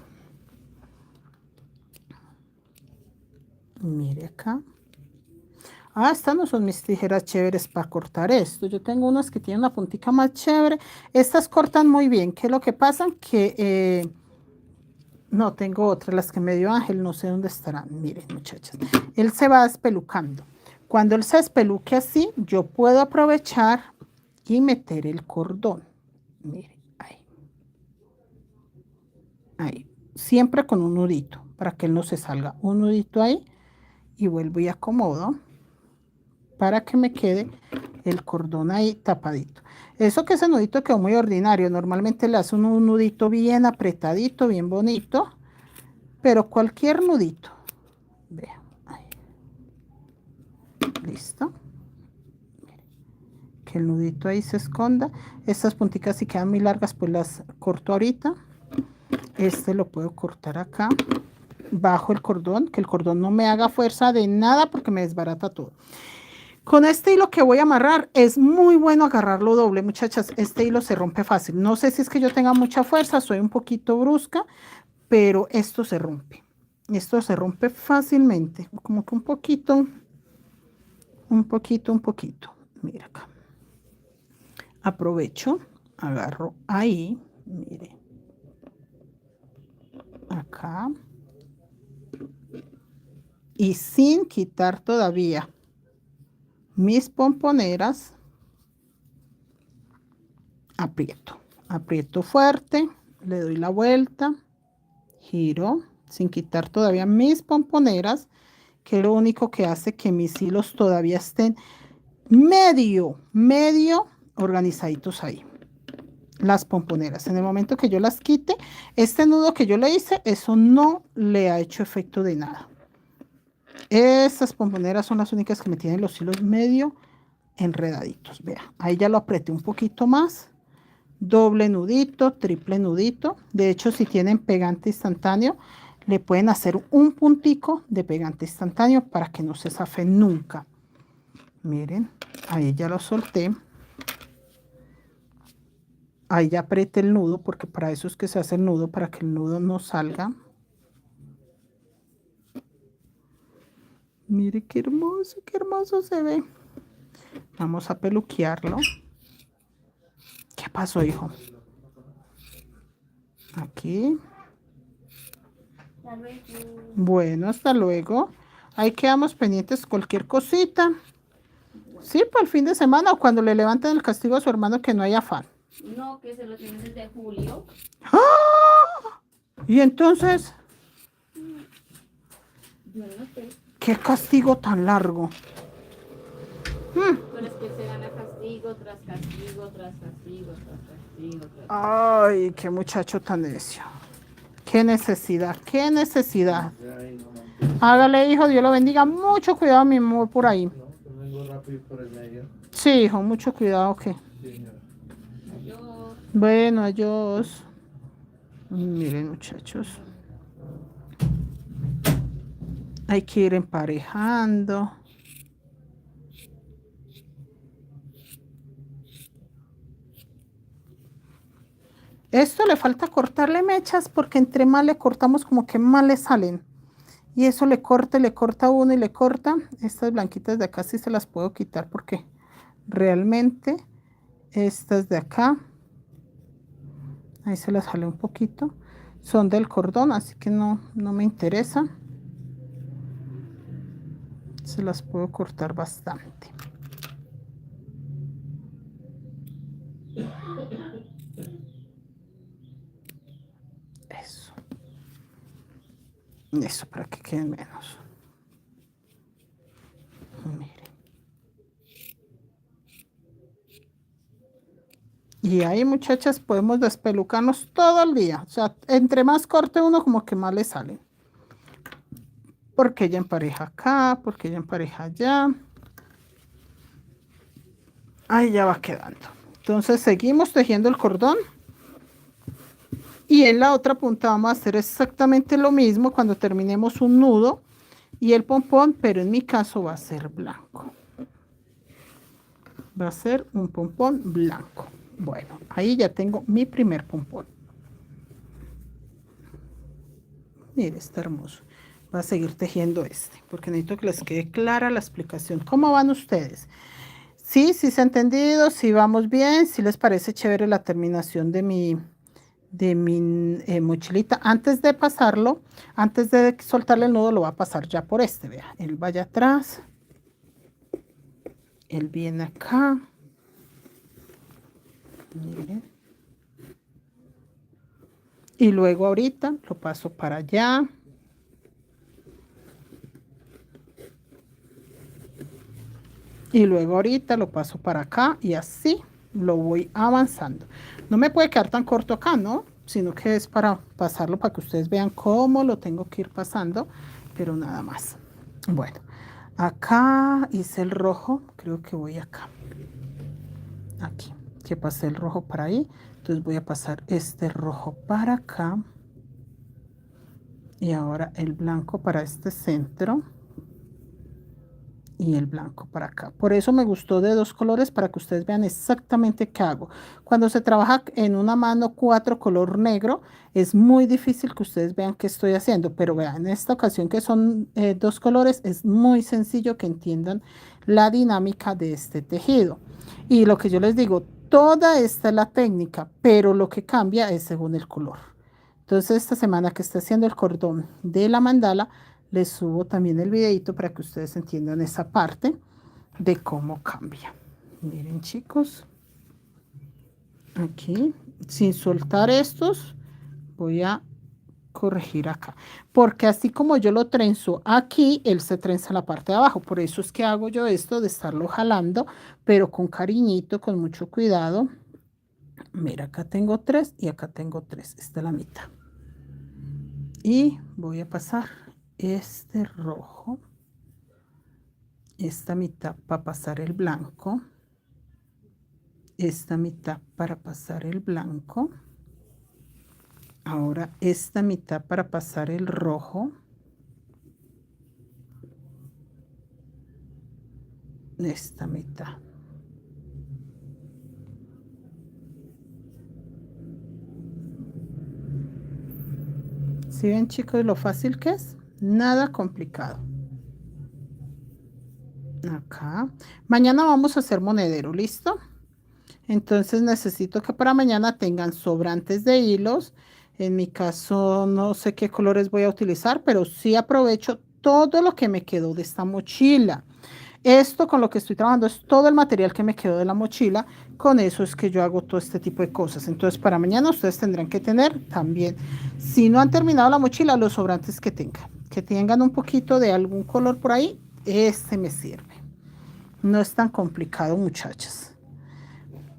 Mire acá. Ah, estas no son mis tijeras chéveres para cortar esto. Yo tengo unas que tienen una puntica más chévere. Estas cortan muy bien. ¿Qué es lo que pasa? Que no, tengo otras, las que me dio Ángel, no sé dónde estarán. Miren, muchachas. Él se va despelucando. Cuando él se despeluque así, yo puedo aprovechar y meter el cordón. Miren, ahí. Ahí. Siempre con un nudito, para que él no se salga. Un nudito ahí y vuelvo y acomodo para que me quede el cordón ahí tapadito. Eso que ese nudito quedó muy ordinario. Normalmente le hace un nudito bien apretadito, bien bonito, pero cualquier nudito. Vea, ahí. Listo. Que el nudito ahí se esconda. Estas punticas si quedan muy largas, pues las corto ahorita. Este lo puedo cortar acá. Bajo el cordón, que el cordón no me haga fuerza de nada porque me desbarata todo. Con este hilo que voy a amarrar, es muy bueno agarrarlo doble, muchachas. Este hilo se rompe fácil. No sé si es que yo tenga mucha fuerza, soy un poquito brusca, pero esto se rompe. Esto se rompe fácilmente, como que un poquito, un poquito, un poquito. Mira acá. Aprovecho, agarro ahí, mire. Acá. Y sin quitar todavía mis pomponeras, aprieto. Aprieto fuerte, le doy la vuelta, giro, sin quitar todavía mis pomponeras, que es lo único que hace que mis hilos todavía estén medio organizaditos ahí. Las pomponeras. En el momento que yo las quite, este nudo que yo le hice, eso no le ha hecho efecto de nada. Estas pomponeras son las únicas que me tienen los hilos medio enredaditos. Vea, ahí ya lo apreté un poquito más. Doble nudito, triple nudito. De hecho, si tienen pegante instantáneo, le pueden hacer un puntico de pegante instantáneo para que no se zafe nunca. Miren, ahí ya lo solté. Ahí ya apreté el nudo, porque para eso es que se hace el nudo, para que el nudo no salga. Mire qué hermoso se ve. Vamos a peluquearlo. ¿Qué pasó, hijo? Aquí. Bueno, hasta luego. Ahí quedamos pendientes cualquier cosita. Sí, para el fin de semana o cuando le levanten el castigo a su hermano, que no haya afán. No, que se lo tienen desde julio. ¡Ah! Y entonces, Yo no sé. qué castigo tan largo. Pero es que se gana castigo tras castigo, tras castigo, tras castigo, tras castigo. Ay, qué muchacho tan necio. Qué necesidad, qué necesidad. Hágale, hijo, Dios lo bendiga. Mucho cuidado, mi amor, por ahí. Sí, hijo, mucho cuidado, que. Adiós. Bueno, adiós. Miren, muchachos. Hay que ir emparejando. Esto le falta cortarle mechas porque entre más le cortamos como que más le salen. Y eso le corta uno y le corta. Estas blanquitas de acá sí se las puedo quitar porque realmente estas de acá, ahí se las jalé un poquito, son del cordón, así que no me interesa. Se las puedo cortar bastante. Eso. Eso para que queden menos. Miren. Y ahí, muchachas, podemos despelucarnos todo el día. O sea, entre más corte uno, como que más le salen. Porque ella empareja acá, porque ella empareja allá. Ahí ya va quedando. Entonces seguimos tejiendo el cordón. Y en la otra punta vamos a hacer exactamente lo mismo cuando terminemos un nudo y el pompón, pero en mi caso va a ser blanco. Va a ser un pompón blanco. Bueno, ahí ya tengo mi primer pompón. Mire, está hermoso. Voy a seguir tejiendo este, porque necesito que les quede clara la explicación. ¿Cómo van ustedes? Sí, sí se ha entendido, sí vamos bien, sí les parece chévere la terminación de mi mochilita. Antes de pasarlo, antes de soltarle el nudo, lo va a pasar ya por este, vea. Él vaya atrás, él viene acá. Miren. Y luego ahorita lo paso para allá. Y luego ahorita lo paso para acá y así lo voy avanzando. No me puede quedar tan corto acá, ¿no? Sino que es para pasarlo para que ustedes vean cómo lo tengo que ir pasando, pero nada más. Bueno, acá hice el rojo, creo que voy acá. Aquí, que pasé el rojo para ahí. Entonces voy a pasar este rojo para acá. Y ahora el blanco para este centro. Y el blanco para acá. Por eso me gustó de dos colores para que ustedes vean exactamente qué hago. Cuando se trabaja en una mano 4 color negro, es muy difícil que ustedes vean qué estoy haciendo, pero vean, en esta ocasión que son dos colores, es muy sencillo que entiendan la dinámica de este tejido. Y lo que yo les digo, toda esta es la técnica, pero lo que cambia es según el color. Entonces esta semana que está haciendo el cordón de la mandala, les subo también el videito para que ustedes entiendan esa parte de cómo cambia. Miren, chicos, aquí sin soltar estos voy a corregir acá, porque así como yo lo trenzo aquí, él se trenza la parte de abajo. Por eso es que hago yo esto de estarlo jalando, pero con cariñito, con mucho cuidado. Mira, acá tengo 3 y acá tengo 3. Esta es la mitad. Y voy a pasar este rojo, esta mitad para pasar el blanco, esta mitad para pasar el blanco, ahora esta mitad para pasar el rojo, esta mitad. ¿Sí ven, chicos, lo fácil que es? Nada complicado. Acá. Mañana vamos a hacer monedero, ¿listo? Entonces necesito que para mañana tengan sobrantes de hilos. En mi caso no sé qué colores voy a utilizar, pero sí aprovecho todo lo que me quedó de esta mochila. Esto con lo que estoy trabajando es todo el material que me quedó de la mochila. Con eso es que yo hago todo este tipo de cosas. Entonces para mañana ustedes tendrán que tener también, si no han terminado la mochila, los sobrantes que tengan. Que tengan un poquito de algún color por ahí, este me sirve. No es tan complicado, muchachas.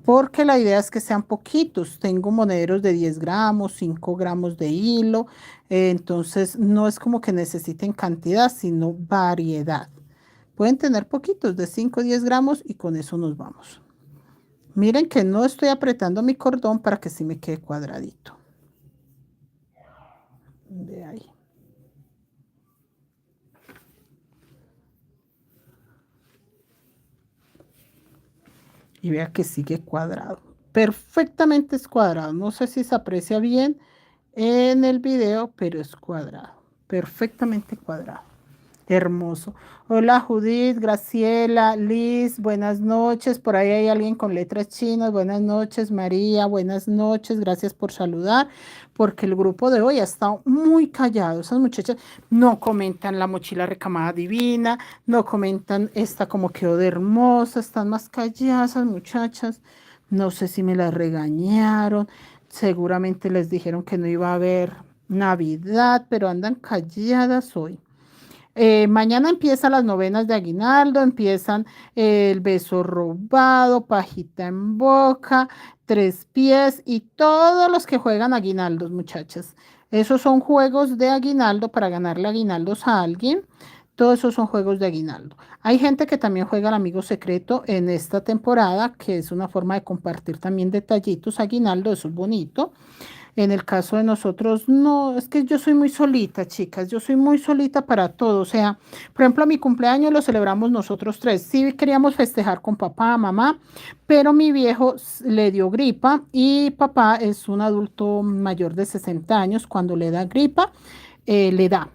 Porque la idea es que sean poquitos. Tengo monederos de 10 gramos, 5 gramos de hilo. Entonces no es como que necesiten cantidad, sino variedad. Pueden tener poquitos de 5 o 10 gramos y con eso nos vamos. Miren que no estoy apretando mi cordón para que sí me quede cuadradito. De ahí. Y vea que sigue cuadrado. Perfectamente es cuadrado. No sé si se aprecia bien en el video, pero es cuadrado. Perfectamente cuadrado. Hermoso. Hola Judith, Graciela, Liz, buenas noches. Por ahí hay alguien con letras chinas. Buenas noches, María, buenas noches. Gracias por saludar, porque el grupo de hoy ha estado muy callado. Esas muchachas no comentan la mochila recamada divina, no comentan esta como quedó de hermosa, están más calladas esas muchachas. No sé si me las regañaron, seguramente les dijeron que no iba a haber Navidad, pero andan calladas hoy. Mañana empiezan las novenas de aguinaldo, empiezan el beso robado, pajita en boca, tres pies y todos los que juegan aguinaldos, muchachas. Esos son juegos de aguinaldo para ganarle aguinaldos a alguien. Todos esos son juegos de aguinaldo. Hay gente que también juega al amigo secreto en esta temporada, que es una forma de compartir también detallitos. Aguinaldo, eso es bonito. En el caso de nosotros, no, es que yo soy muy solita, chicas, yo soy muy solita para todo. O sea, por ejemplo, mi cumpleaños lo celebramos nosotros tres. Sí queríamos festejar con papá, mamá, pero mi viejo le dio gripa y papá es un adulto mayor de 60 años. Cuando le da gripa, le da.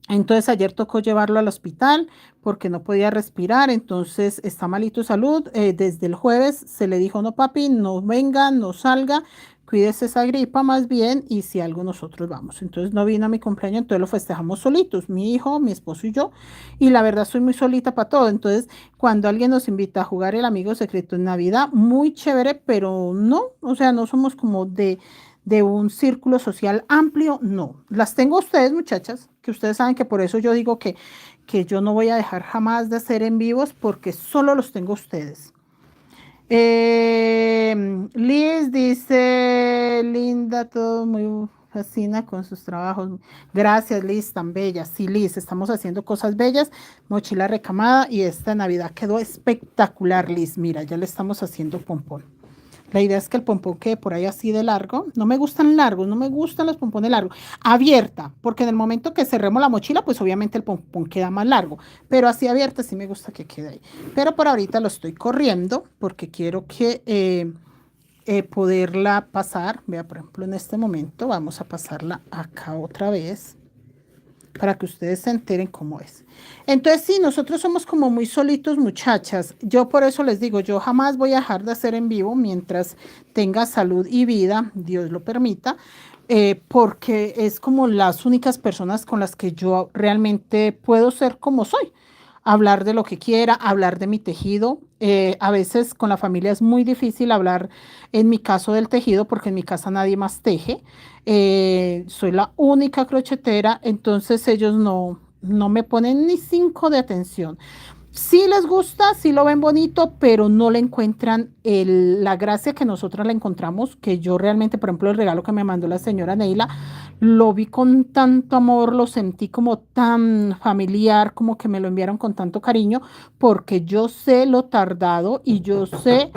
Entonces ayer tocó llevarlo al hospital porque no podía respirar, entonces está malito de salud. Desde el jueves se le dijo, no papi, no venga, no salga, cuídese esa gripa más bien y si algo nosotros vamos. Entonces no vino a mi cumpleaños, entonces lo festejamos solitos, mi hijo, mi esposo y yo. Y la verdad soy muy solita para todo. Entonces cuando alguien nos invita a jugar el amigo secreto en Navidad, muy chévere, pero no, o sea, no somos como de un círculo social amplio, no. Las tengo a ustedes, muchachas, que ustedes saben que por eso yo digo que yo no voy a dejar jamás de hacer en vivos porque solo los tengo a ustedes. Liz dice, Linda, todo muy fascina con sus trabajos. Gracias, Liz, tan bella. Sí, Liz, estamos haciendo cosas bellas. Mochila recamada y esta Navidad quedó espectacular, Liz. Mira, ya le estamos haciendo pompón. La idea es que el pompón quede por ahí así de largo. No me gustan largos, no me gustan los pompones largos. Abierta, porque en el momento que cerremos la mochila, pues obviamente el pompón queda más largo. Pero así abierta sí me gusta que quede ahí. Pero por ahorita lo estoy corriendo porque quiero que poderla pasar. Vea, por ejemplo, en este momento vamos a pasarla acá otra vez para que ustedes se enteren cómo es. Entonces, sí, nosotros somos como muy solitos, muchachas. Yo por eso les digo, yo jamás voy a dejar de hacer en vivo mientras tenga salud y vida, Dios lo permita, porque es como las únicas personas con las que yo realmente puedo ser como soy. Hablar de lo que quiera, hablar de mi tejido. A veces con la familia es muy difícil hablar, en mi caso, del tejido, porque en mi casa nadie más teje. Soy la única crochetera, entonces ellos no me ponen ni 5 de atención. Sí les gusta, sí lo ven bonito, pero no le encuentran la gracia que nosotras le encontramos, que yo realmente, por ejemplo, el regalo que me mandó la señora Neila, lo vi con tanto amor, lo sentí como tan familiar, como que me lo enviaron con tanto cariño, porque yo sé lo tardado y yo sé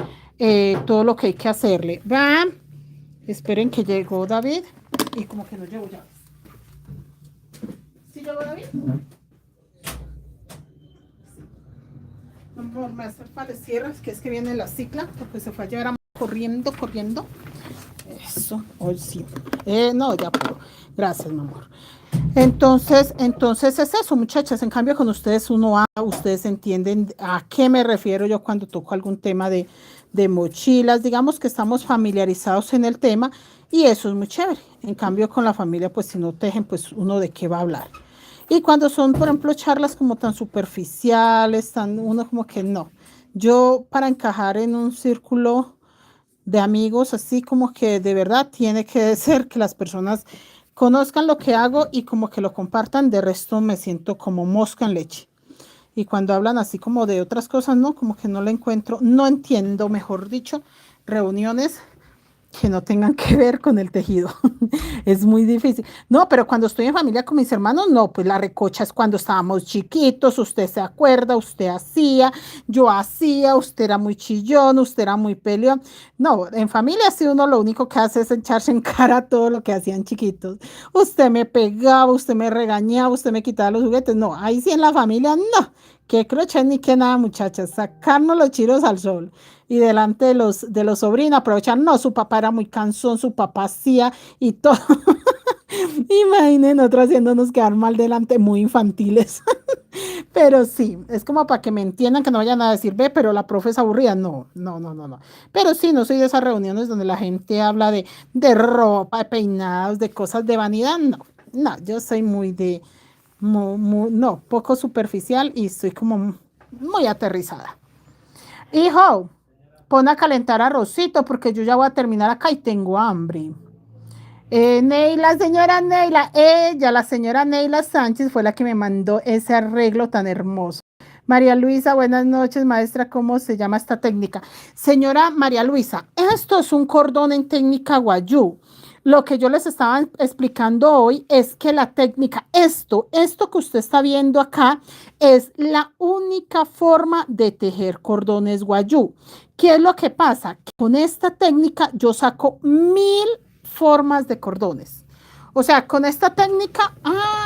todo lo que hay que hacerle. Va, esperen que llegó David y como que no llegó ya. ¿Sí llegó David? Amor, me hace falta cierras, que es que viene la cicla, porque se fue a llevar a corriendo, corriendo. Eso, hoy sí. No, ya puedo. Gracias, mi amor. Entonces es eso, muchachas. En cambio, con ustedes ustedes entienden a qué me refiero yo cuando toco algún tema de mochilas. Digamos que estamos familiarizados en el tema y eso es muy chévere. En cambio, con la familia, pues si no tejen, pues uno de qué va a hablar. Y cuando son, por ejemplo, charlas como tan superficiales, uno como que no. Yo para encajar en un círculo de amigos, así como que de verdad tiene que ser que las personas conozcan lo que hago y como que lo compartan. De resto me siento como mosca en leche. Y cuando hablan así como de otras cosas, no, como que no le encuentro, no entiendo, mejor dicho, reuniones que no tengan que ver con el tejido. Es muy difícil. No, pero cuando estoy en familia con mis hermanos, no, pues la recocha es cuando estábamos chiquitos, usted se acuerda, usted hacía, yo hacía, usted era muy chillón, usted era muy peleón. No, en familia sí uno lo único que hace es echarse en cara todo lo que hacían chiquitos. Usted me pegaba, usted me regañaba, usted me quitaba los juguetes. No, ahí sí en la familia no. Que crochet ni que nada, muchachas, sacarnos los chiros al sol y delante de los sobrinos aprovechar, no, su papá era muy cansón, su papá hacía y todo. Imaginen nosotros haciéndonos quedar mal delante, muy infantiles. Pero sí, es como para que me entiendan, que no vayan a decir, ve, pero la profe es aburrida. No, no, no, no, no. Pero sí, no soy de esas reuniones donde la gente habla de ropa, de peinados, de cosas de vanidad. No, no, yo soy muy no, poco superficial y estoy como muy aterrizada. Hijo, pon a calentar arrocito porque yo ya voy a terminar acá y tengo hambre. Neila, señora Neila, ella, la señora Neila Sánchez fue la que me mandó ese arreglo tan hermoso. María Luisa, buenas noches, maestra, ¿cómo se llama esta técnica? Señora María Luisa, esto es un cordón en técnica guayú. Lo que yo les estaba explicando hoy es que la técnica, esto que usted está viendo acá, es la única forma de tejer cordones guayú. ¿Qué es lo que pasa? Que con esta técnica yo saco 1000 formas de cordones. O sea, con esta técnica,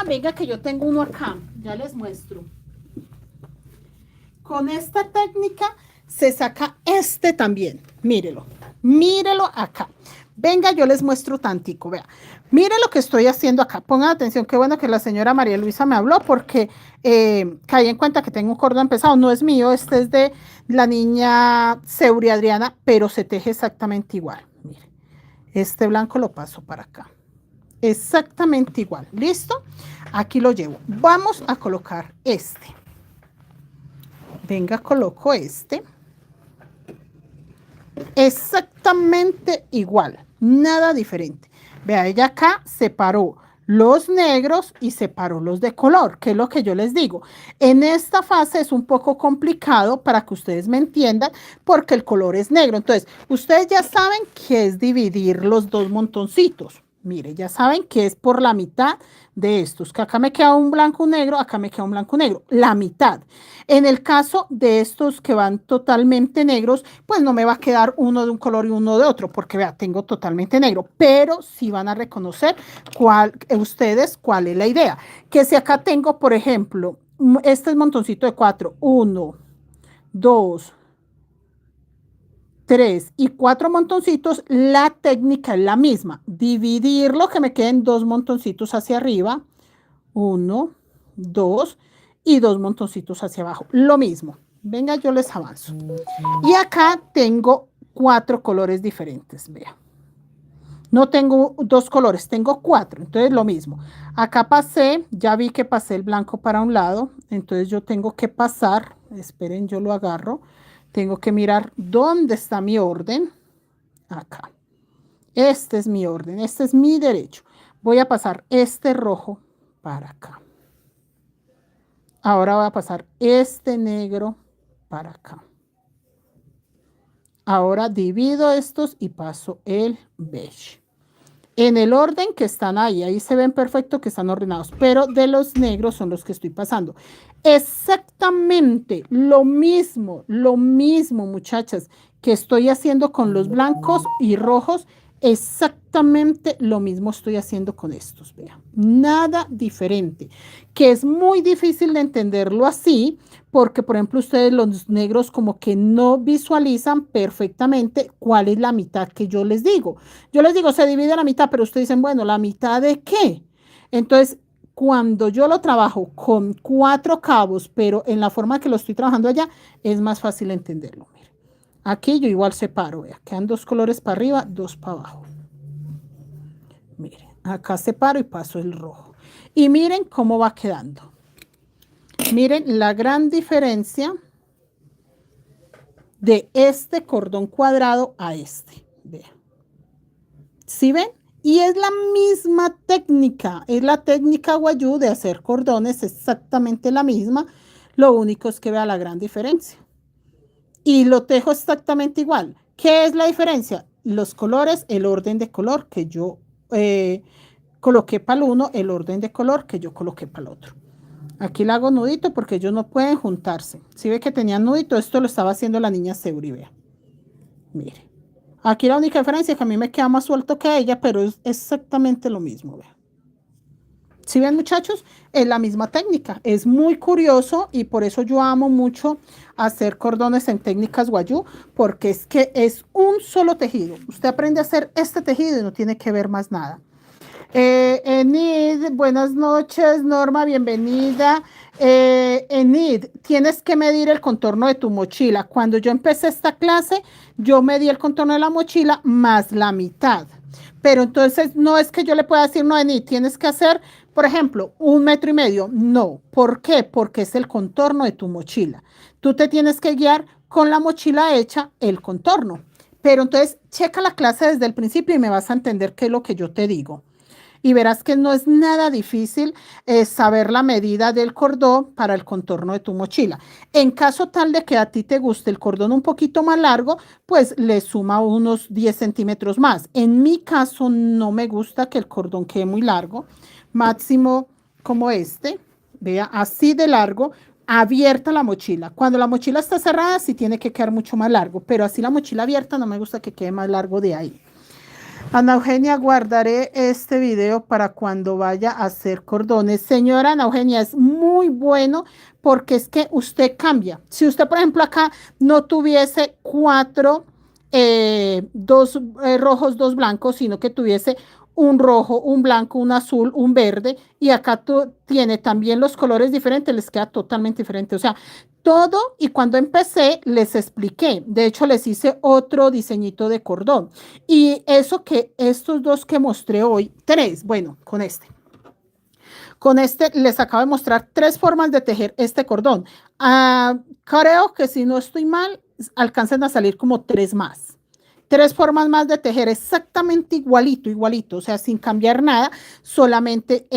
venga que yo tengo uno acá, ya les muestro. Con esta técnica se saca este también, mírelo acá. Venga, yo les muestro tantico, vea. Mire lo que estoy haciendo acá. Pongan atención, qué bueno que la señora María Luisa me habló porque caí en cuenta que tengo un cordón pesado. No es mío, este es de la niña Seuri Adriana, pero se teje exactamente igual. Mire, este blanco lo paso para acá. Exactamente igual. ¿Listo? Aquí lo llevo. Vamos a colocar este. Venga, coloco este. Exactamente igual, nada diferente. Vea, ella acá separó los negros y separó los de color, que es lo que yo les digo. En esta fase es un poco complicado para que ustedes me entiendan, porque el color es negro. Entonces, ustedes ya saben que es dividir los dos montoncitos. Mire, ya saben que es por la mitad de estos, que acá me queda un blanco negro, acá me queda un blanco negro, la mitad. En el caso de estos que van totalmente negros, pues no me va a quedar uno de un color y uno de otro, porque vea, tengo totalmente negro, pero sí van a reconocer ustedes cuál es la idea. Que si acá tengo, por ejemplo, este es montoncito de 4, 1, 2, 3 y 4 montoncitos, la técnica es la misma. Dividirlo, que me queden 2 montoncitos hacia arriba. 1, 2 y 2 montoncitos hacia abajo. Lo mismo. Venga, yo les avanzo. Y acá tengo 4 colores diferentes. Vea. No tengo 2 colores, tengo 4. Entonces lo mismo. Acá pasé, ya vi que pasé el blanco para un lado. Entonces yo tengo que pasar. Esperen, yo lo agarro. Tengo que mirar dónde está mi orden. Acá. Este es mi orden, este es mi derecho. Voy a pasar este rojo para acá. Ahora voy a pasar este negro para acá. Ahora divido estos y paso el beige. En el orden que están ahí se ven perfecto que están ordenados, pero de los negros son los que estoy pasando. Exactamente lo mismo, muchachas, que estoy haciendo con los blancos y rojos. Exactamente lo mismo estoy haciendo con estos, vean, nada diferente, que es muy difícil de entenderlo así, porque por ejemplo ustedes los negros como que no visualizan perfectamente cuál es la mitad que yo les digo. Yo les digo, se divide la mitad, pero ustedes dicen, bueno, ¿la mitad de qué? Entonces, cuando yo lo trabajo con 4 cabos, pero en la forma que lo estoy trabajando allá, es más fácil entenderlo. Aquí yo igual separo, vea, quedan 2 colores para arriba, 2 para abajo. Miren, acá separo y paso el rojo. Y miren cómo va quedando. Miren la gran diferencia de este cordón cuadrado a este. Vean. ¿Sí ven? Y es la misma técnica, es la técnica guayú de hacer cordones, exactamente la misma. Lo único es que vea la gran diferencia. Y lo tejo exactamente igual. ¿Qué es la diferencia? Los colores, el orden de color que yo coloqué para el uno, el orden de color que yo coloqué para el otro. Aquí le hago nudito porque ellos no pueden juntarse. Si ve que tenían nudito, esto lo estaba haciendo la niña Seuri, vea. Mire. Aquí la única diferencia es que a mí me queda más suelto que a ella, pero es exactamente lo mismo, vea. ¿Sí ven, muchachos? Es la misma técnica. Es muy curioso y por eso yo amo mucho hacer cordones en técnicas guayú, porque es que es un solo tejido. Usted aprende a hacer este tejido y no tiene que ver más nada. Enid, buenas noches. Norma, bienvenida. Enid, tienes que medir el contorno de tu mochila. Cuando yo empecé esta clase, yo medí el contorno de la mochila más la mitad. Pero entonces no es que yo le pueda decir, no, Enid, tienes que hacer, por ejemplo, 1,5 metros. No. ¿Por qué? Porque es el contorno de tu mochila. Tú te tienes que guiar con la mochila hecha el contorno. Pero entonces checa la clase desde el principio y me vas a entender qué es lo que yo te digo. Y verás que no es nada difícil saber la medida del cordón para el contorno de tu mochila. En caso tal de que a ti te guste el cordón un poquito más largo, pues le suma unos 10 centímetros más. En mi caso no me gusta que el cordón quede muy largo, máximo como este, vea, así de largo, abierta la mochila. Cuando la mochila está cerrada, sí tiene que quedar mucho más largo, pero así la mochila abierta no me gusta que quede más largo de ahí. Ana Eugenia, guardaré este video para cuando vaya a hacer cordones. Señora Ana Eugenia, es muy bueno porque es que usted cambia. Si usted, por ejemplo, acá no tuviese dos rojos, dos blancos, sino que tuviese un rojo, un blanco, un azul, un verde, y acá tú tiene también los colores diferentes, les queda totalmente diferente. O sea, todo, y cuando empecé les expliqué. De hecho, les hice otro diseñito de cordón. Y eso que estos dos que mostré hoy, tres, bueno, con este. Con este les acabo de mostrar tres formas de tejer este cordón. Creo que si no estoy mal, alcancen a salir como tres más. Tres formas más de tejer exactamente igualito, igualito, o sea, sin cambiar nada, solamente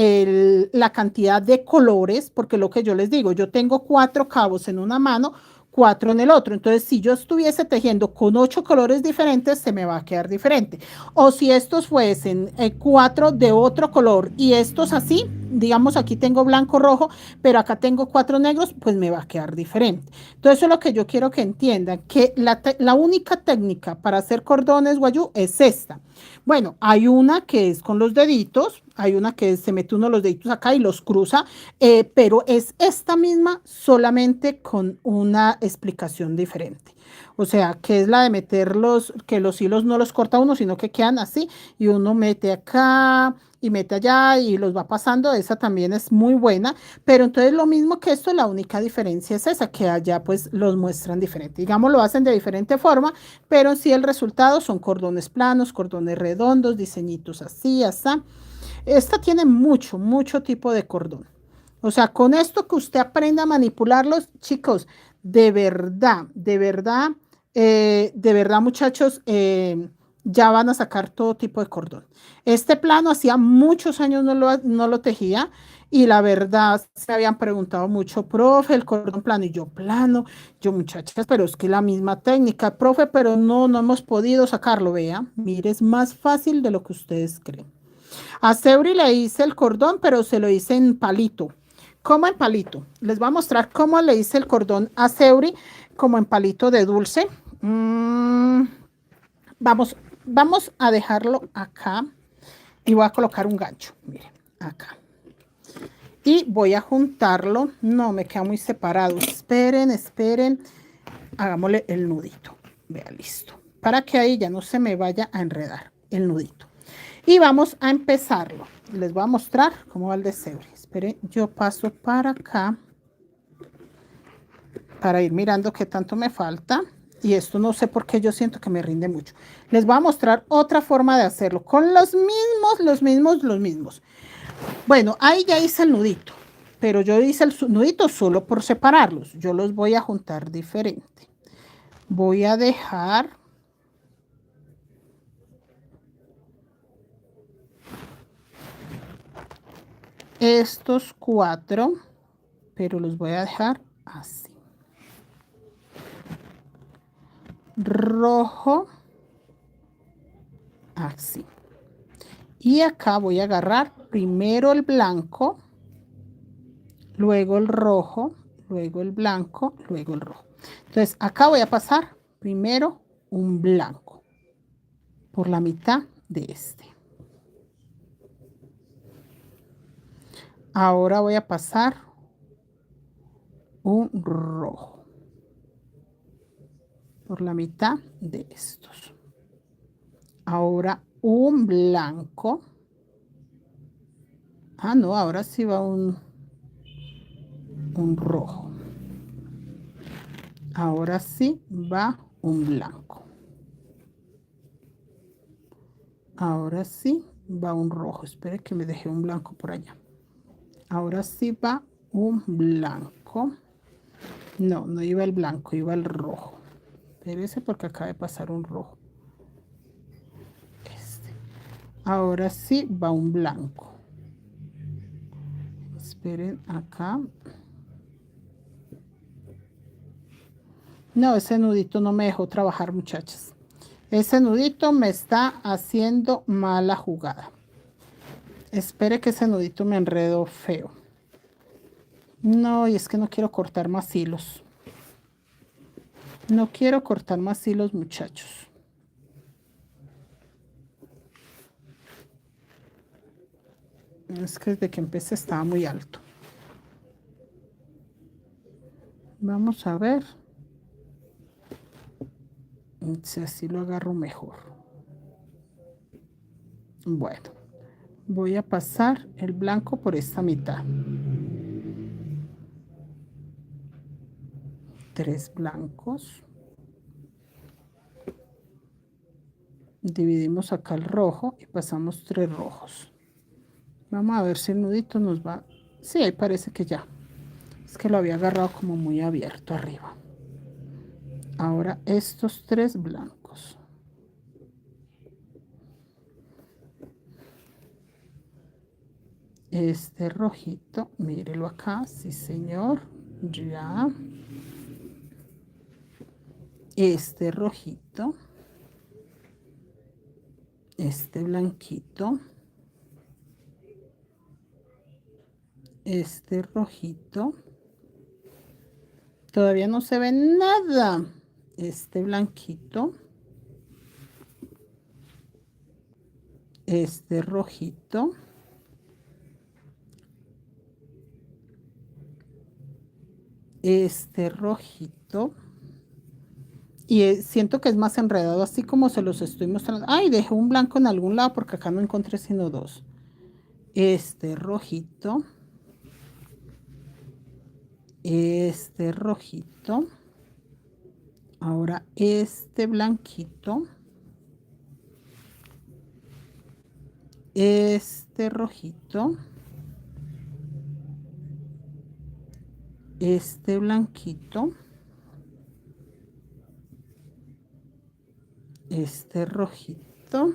la cantidad de colores, porque lo que yo les digo, yo tengo 4 cabos en una mano, 4 en el otro. Entonces, si yo estuviese tejiendo con 8 colores diferentes, se me va a quedar diferente. O si estos fuesen 4 de otro color y estos así, digamos aquí tengo blanco, rojo, pero acá tengo 4 negros, pues me va a quedar diferente. Entonces, eso es lo que yo quiero que entiendan, que la única técnica para hacer cordones guayú es esta. Bueno, hay una que es con los deditos, hay una que se mete uno los deditos acá y los cruza, pero es esta misma solamente con una explicación diferente. O sea, que es la de meter que los hilos no los corta uno, sino que quedan así y uno mete acá y mete allá y los va pasando. Esa también es muy buena, pero entonces lo mismo que esto, la única diferencia es esa, que allá pues los muestran diferente. Digamos, lo hacen de diferente forma, pero sí el resultado son cordones planos, cordones redondos, diseñitos así, así. Esta tiene mucho, mucho tipo de cordón. O sea, con esto que usted aprenda a manipularlos, chicos, de verdad, muchachos, ya van a sacar todo tipo de cordón. Este plano hacía muchos años no lo tejía y la verdad se habían preguntado mucho, profe, el cordón plano y yo plano, yo muchachas, pero es que la misma técnica, profe, pero no hemos podido sacarlo, vea, mire, es más fácil de lo que ustedes creen. A Seuri le hice el cordón, pero se lo hice en palito. ¿Cómo en palito? Les voy a mostrar cómo le hice el cordón a Seuri, como en palito de dulce. Vamos a dejarlo acá y voy a colocar un gancho. Miren, acá. Y voy a juntarlo. No, me queda muy separado. Esperen. Hagámosle el nudito. Vea, listo. Para que ahí ya no se me vaya a enredar el nudito. Y vamos a empezarlo. Les voy a mostrar cómo va el de Seuri. Esperen, yo paso para acá para ir mirando qué tanto me falta. Y esto no sé por qué yo siento que me rinde mucho. Les voy a mostrar otra forma de hacerlo con los mismos. Bueno, ahí ya hice el nudito, pero yo hice el nudito solo por separarlos. Yo los voy a juntar diferente. Voy a dejar estos 4, pero los voy a dejar así. Rojo, así. Y acá voy a agarrar primero el blanco, luego el rojo, luego el blanco, luego el rojo. Entonces acá voy a pasar primero un blanco por la mitad de este. Ahora voy a pasar un rojo por la mitad de estos. Ahora un blanco. Ah, no, ahora sí va un rojo. Ahora sí va un blanco. Ahora sí va un rojo. Espere que me dejé un blanco por allá. Ahora sí va un blanco. No iba el blanco, iba el rojo. Espérese porque acaba de pasar un rojo. Ahora sí va un blanco. Esperen acá. No, ese nudito no me dejó trabajar, muchachas. Ese nudito me está haciendo mala jugada. Espere que ese nudito me enredó feo. No, y es que no quiero cortar más hilos. No quiero cortar más hilos, muchachos. Es que desde que empecé estaba muy alto. Vamos a ver si así lo agarro mejor. Bueno, voy a pasar el blanco por esta mitad. 3 blancos. Dividimos acá el rojo y pasamos 3 rojos. Vamos a ver si el nudito nos va. Sí, ahí parece que ya. Es que lo había agarrado como muy abierto arriba. Ahora estos 3 blancos. Este rojito, mírelo acá, sí señor, ya. Este rojito. Este blanquito. Este rojito. Todavía no se ve nada. Este blanquito. Este rojito. Este rojito. Y siento que es más enredado, así como se los estoy mostrando. Ay, dejé un blanco en algún lado porque acá no encontré sino 2. Este rojito. Este rojito. Ahora este blanquito. Este rojito. Este blanquito. Este rojito.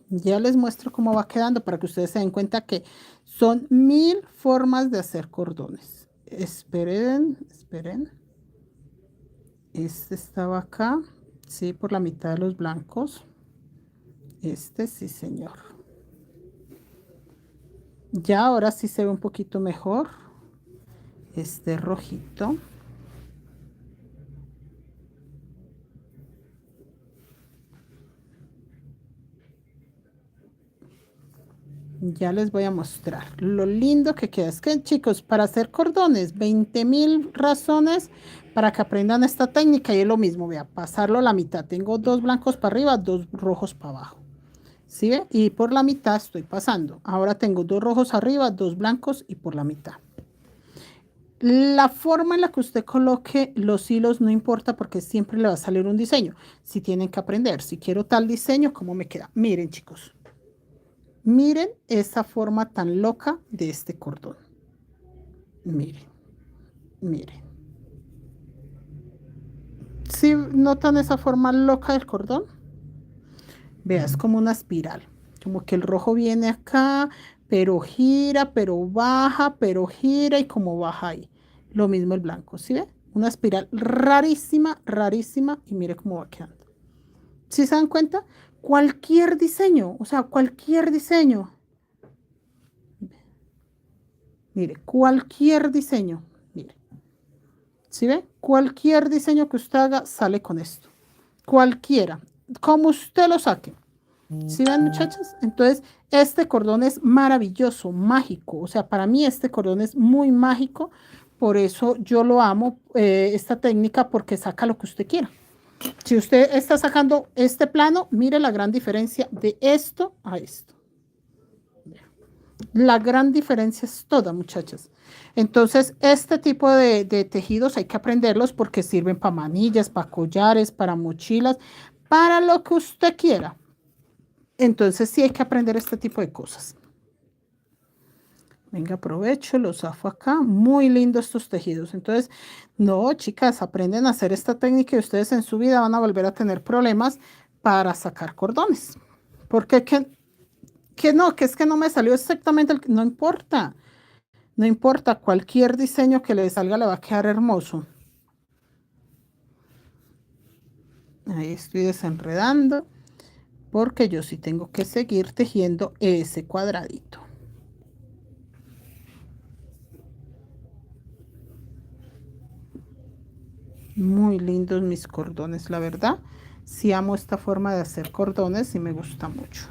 Ya les muestro cómo va quedando para que ustedes se den cuenta que son 1000 formas de hacer cordones. Esperen, esperen. Este estaba acá, sí, por la mitad de los blancos. Este sí, señor. Ya ahora sí se ve un poquito mejor. Este rojito. Ya les voy a mostrar lo lindo que queda. Es que, chicos, para hacer cordones, 20.000 razones para que aprendan esta técnica. Y es lo mismo, vea, pasarlo a la mitad. Tengo 2 blancos para arriba, 2 rojos para abajo. ¿Sí ve? Y por la mitad estoy pasando. Ahora tengo 2 rojos arriba, 2 blancos y por la mitad. La forma en la que usted coloque los hilos no importa porque siempre le va a salir un diseño. Si tienen que aprender, si quiero tal diseño, ¿cómo me queda? Miren, chicos. Miren esa forma tan loca de este cordón. Miren, miren. ¿Sí notan esa forma loca del cordón? Vea, es como una espiral. Como que el rojo viene acá, pero gira, pero baja, pero gira y como baja ahí. Lo mismo el blanco, ¿sí ve? Una espiral rarísima, rarísima. Y mire cómo va quedando. ¿Sí se dan cuenta? Cualquier diseño, o sea, cualquier diseño. Mire, cualquier diseño. Mire. ¿Sí ve? Cualquier diseño que usted haga sale con esto. Cualquiera. Como usted lo saque. ¿Sí ven, muchachas? Entonces, este cordón es maravilloso, mágico. O sea, para mí este cordón es muy mágico. Por eso yo lo amo, esta técnica, porque saca lo que usted quiera. Si usted está sacando este plano, mire la gran diferencia de esto a esto. La gran diferencia es toda, muchachas. Entonces, este tipo de tejidos hay que aprenderlos porque sirven para manillas, para collares, para mochilas, para lo que usted quiera. Entonces, sí hay que aprender este tipo de cosas. Venga, aprovecho, los zafo acá. Muy lindos estos tejidos. Entonces, no, chicas, aprenden a hacer esta técnica y ustedes en su vida van a volver a tener problemas para sacar cordones. Porque que no, que es que no me salió exactamente el... No importa, no importa. Cualquier diseño que le salga le va a quedar hermoso. Ahí estoy desenredando porque yo sí tengo que seguir tejiendo ese cuadradito. Muy lindos mis cordones, la verdad. Sí amo esta forma de hacer cordones y me gusta mucho.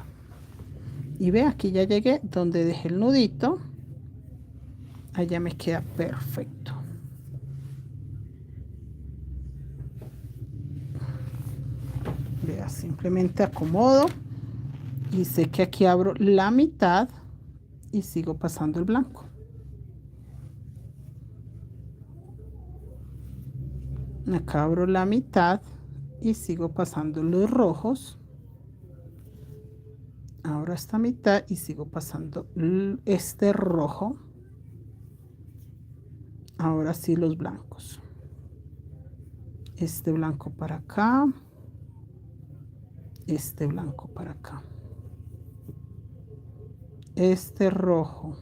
Y ve, aquí ya llegué donde dejé el nudito. Allá me queda perfecto. Vea, simplemente acomodo y sé que aquí abro la mitad y sigo pasando el blanco. Acá abro la mitad y sigo pasando los rojos. Ahora esta mitad y sigo pasando este rojo. Ahora sí los blancos. Este blanco para acá. Este blanco para acá. Este rojo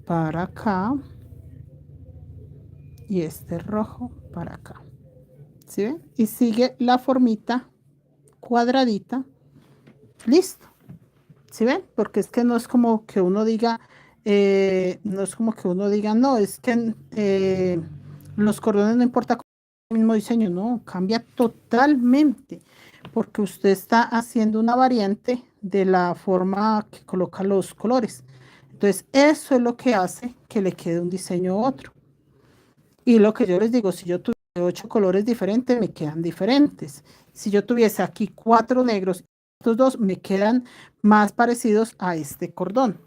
para acá. Y este rojo para acá. ¿Sí ven? Y sigue la formita cuadradita. Listo. ¿Sí ven? Porque es que no es como que uno diga, no es como que uno diga, no, es que los cordones no importa el mismo diseño, no, cambia totalmente, porque usted está haciendo una variante de la forma que coloca los colores. Entonces, eso es lo que hace que le quede un diseño u otro. Y lo que yo les digo, si yo tuviese 8 colores diferentes, me quedan diferentes. Si yo tuviese aquí 4 negros, estos dos me quedan más parecidos a este cordón.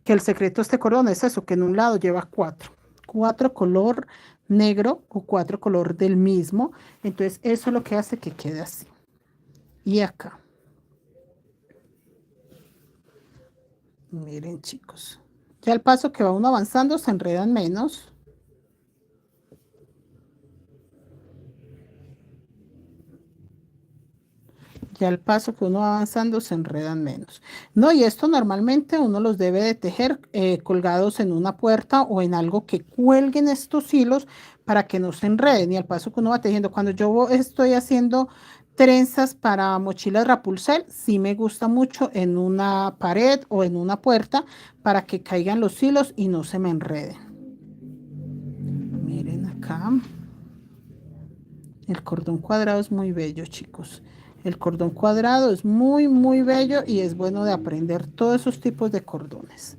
Que el secreto de este cordón es eso, que en un lado lleva 4. 4 color negro o 4 color del mismo. Entonces eso es lo que hace que quede así. Y acá. Miren, chicos. Ya al paso que va uno avanzando se enredan menos. Ya al paso que uno va avanzando se enredan menos. No, y esto normalmente uno los debe de tejer colgados en una puerta o en algo que cuelguen estos hilos para que no se enreden. Y al paso que uno va tejiendo, cuando yo estoy haciendo trenzas para mochilas Rapunzel, sí me gusta mucho en una pared o en una puerta para que caigan los hilos y no se me enreden. Miren acá. El cordón cuadrado es muy bello, chicos. El cordón cuadrado es muy, muy bello y es bueno de aprender todos esos tipos de cordones.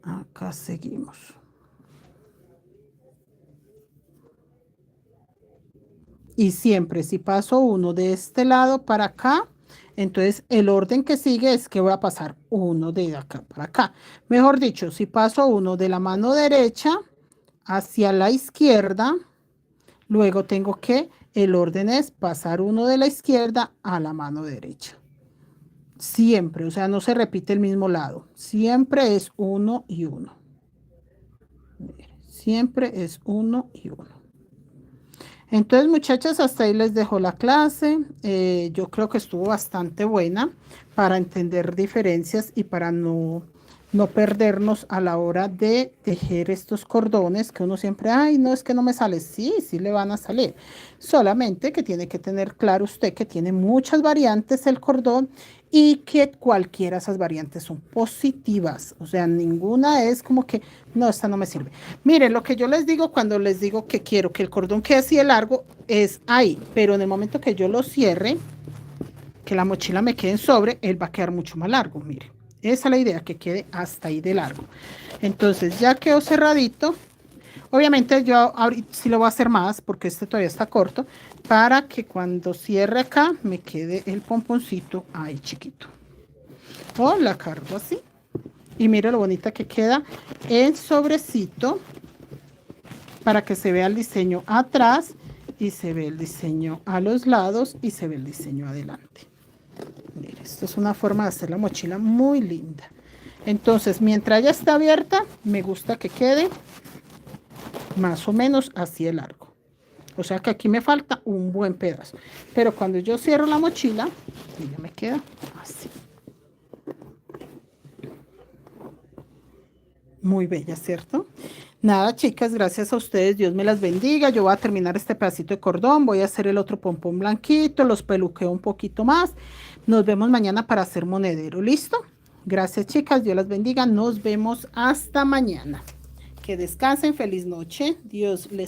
Acá seguimos. Y siempre si paso uno de este lado para acá, entonces el orden que sigue es que voy a pasar uno de acá para acá. Mejor dicho, si paso uno de la mano derecha hacia la izquierda, luego tengo que, el orden es pasar uno de la izquierda a la mano derecha. Siempre, o sea, no se repite el mismo lado. Siempre es uno y uno. Siempre es uno y uno. Entonces, muchachas, hasta ahí les dejo la clase. Yo creo que estuvo bastante buena para entender diferencias y para no perdernos a la hora de tejer estos cordones que uno siempre, ay, no, es que no me sale. Sí, sí le van a salir. Solamente que tiene que tener claro usted que tiene muchas variantes el cordón y que cualquiera de esas variantes son positivas. O sea, ninguna es como que, no, esta no me sirve. Miren, lo que yo les digo cuando les digo que quiero que el cordón quede así de largo es ahí, pero en el momento que yo lo cierre, que la mochila me quede en sobre, él va a quedar mucho más largo, miren. Esa es la idea, que quede hasta ahí de largo. Entonces ya quedó cerradito. Obviamente yo ahorita sí lo voy a hacer más porque este todavía está corto, para que cuando cierre acá me quede el pomponcito ahí chiquito. O la cargo así. Y mira lo bonita que queda el sobrecito, para que se vea el diseño atrás y se ve el diseño a los lados y se ve el diseño adelante. Mira, esto es una forma de hacer la mochila muy linda. Entonces, mientras ya está abierta, me gusta que quede más o menos así de largo. O sea que aquí me falta un buen pedazo. Pero cuando yo cierro la mochila, ya me queda así. Muy bella, ¿cierto? Nada, chicas, gracias a ustedes. Dios me las bendiga. Yo voy a terminar este pedacito de cordón. Voy a hacer el otro pompón blanquito. Los peluqueo un poquito más. Nos vemos mañana para hacer monedero. ¿Listo? Gracias, chicas. Dios las bendiga. Nos vemos hasta mañana. Que descansen. Feliz noche. Dios les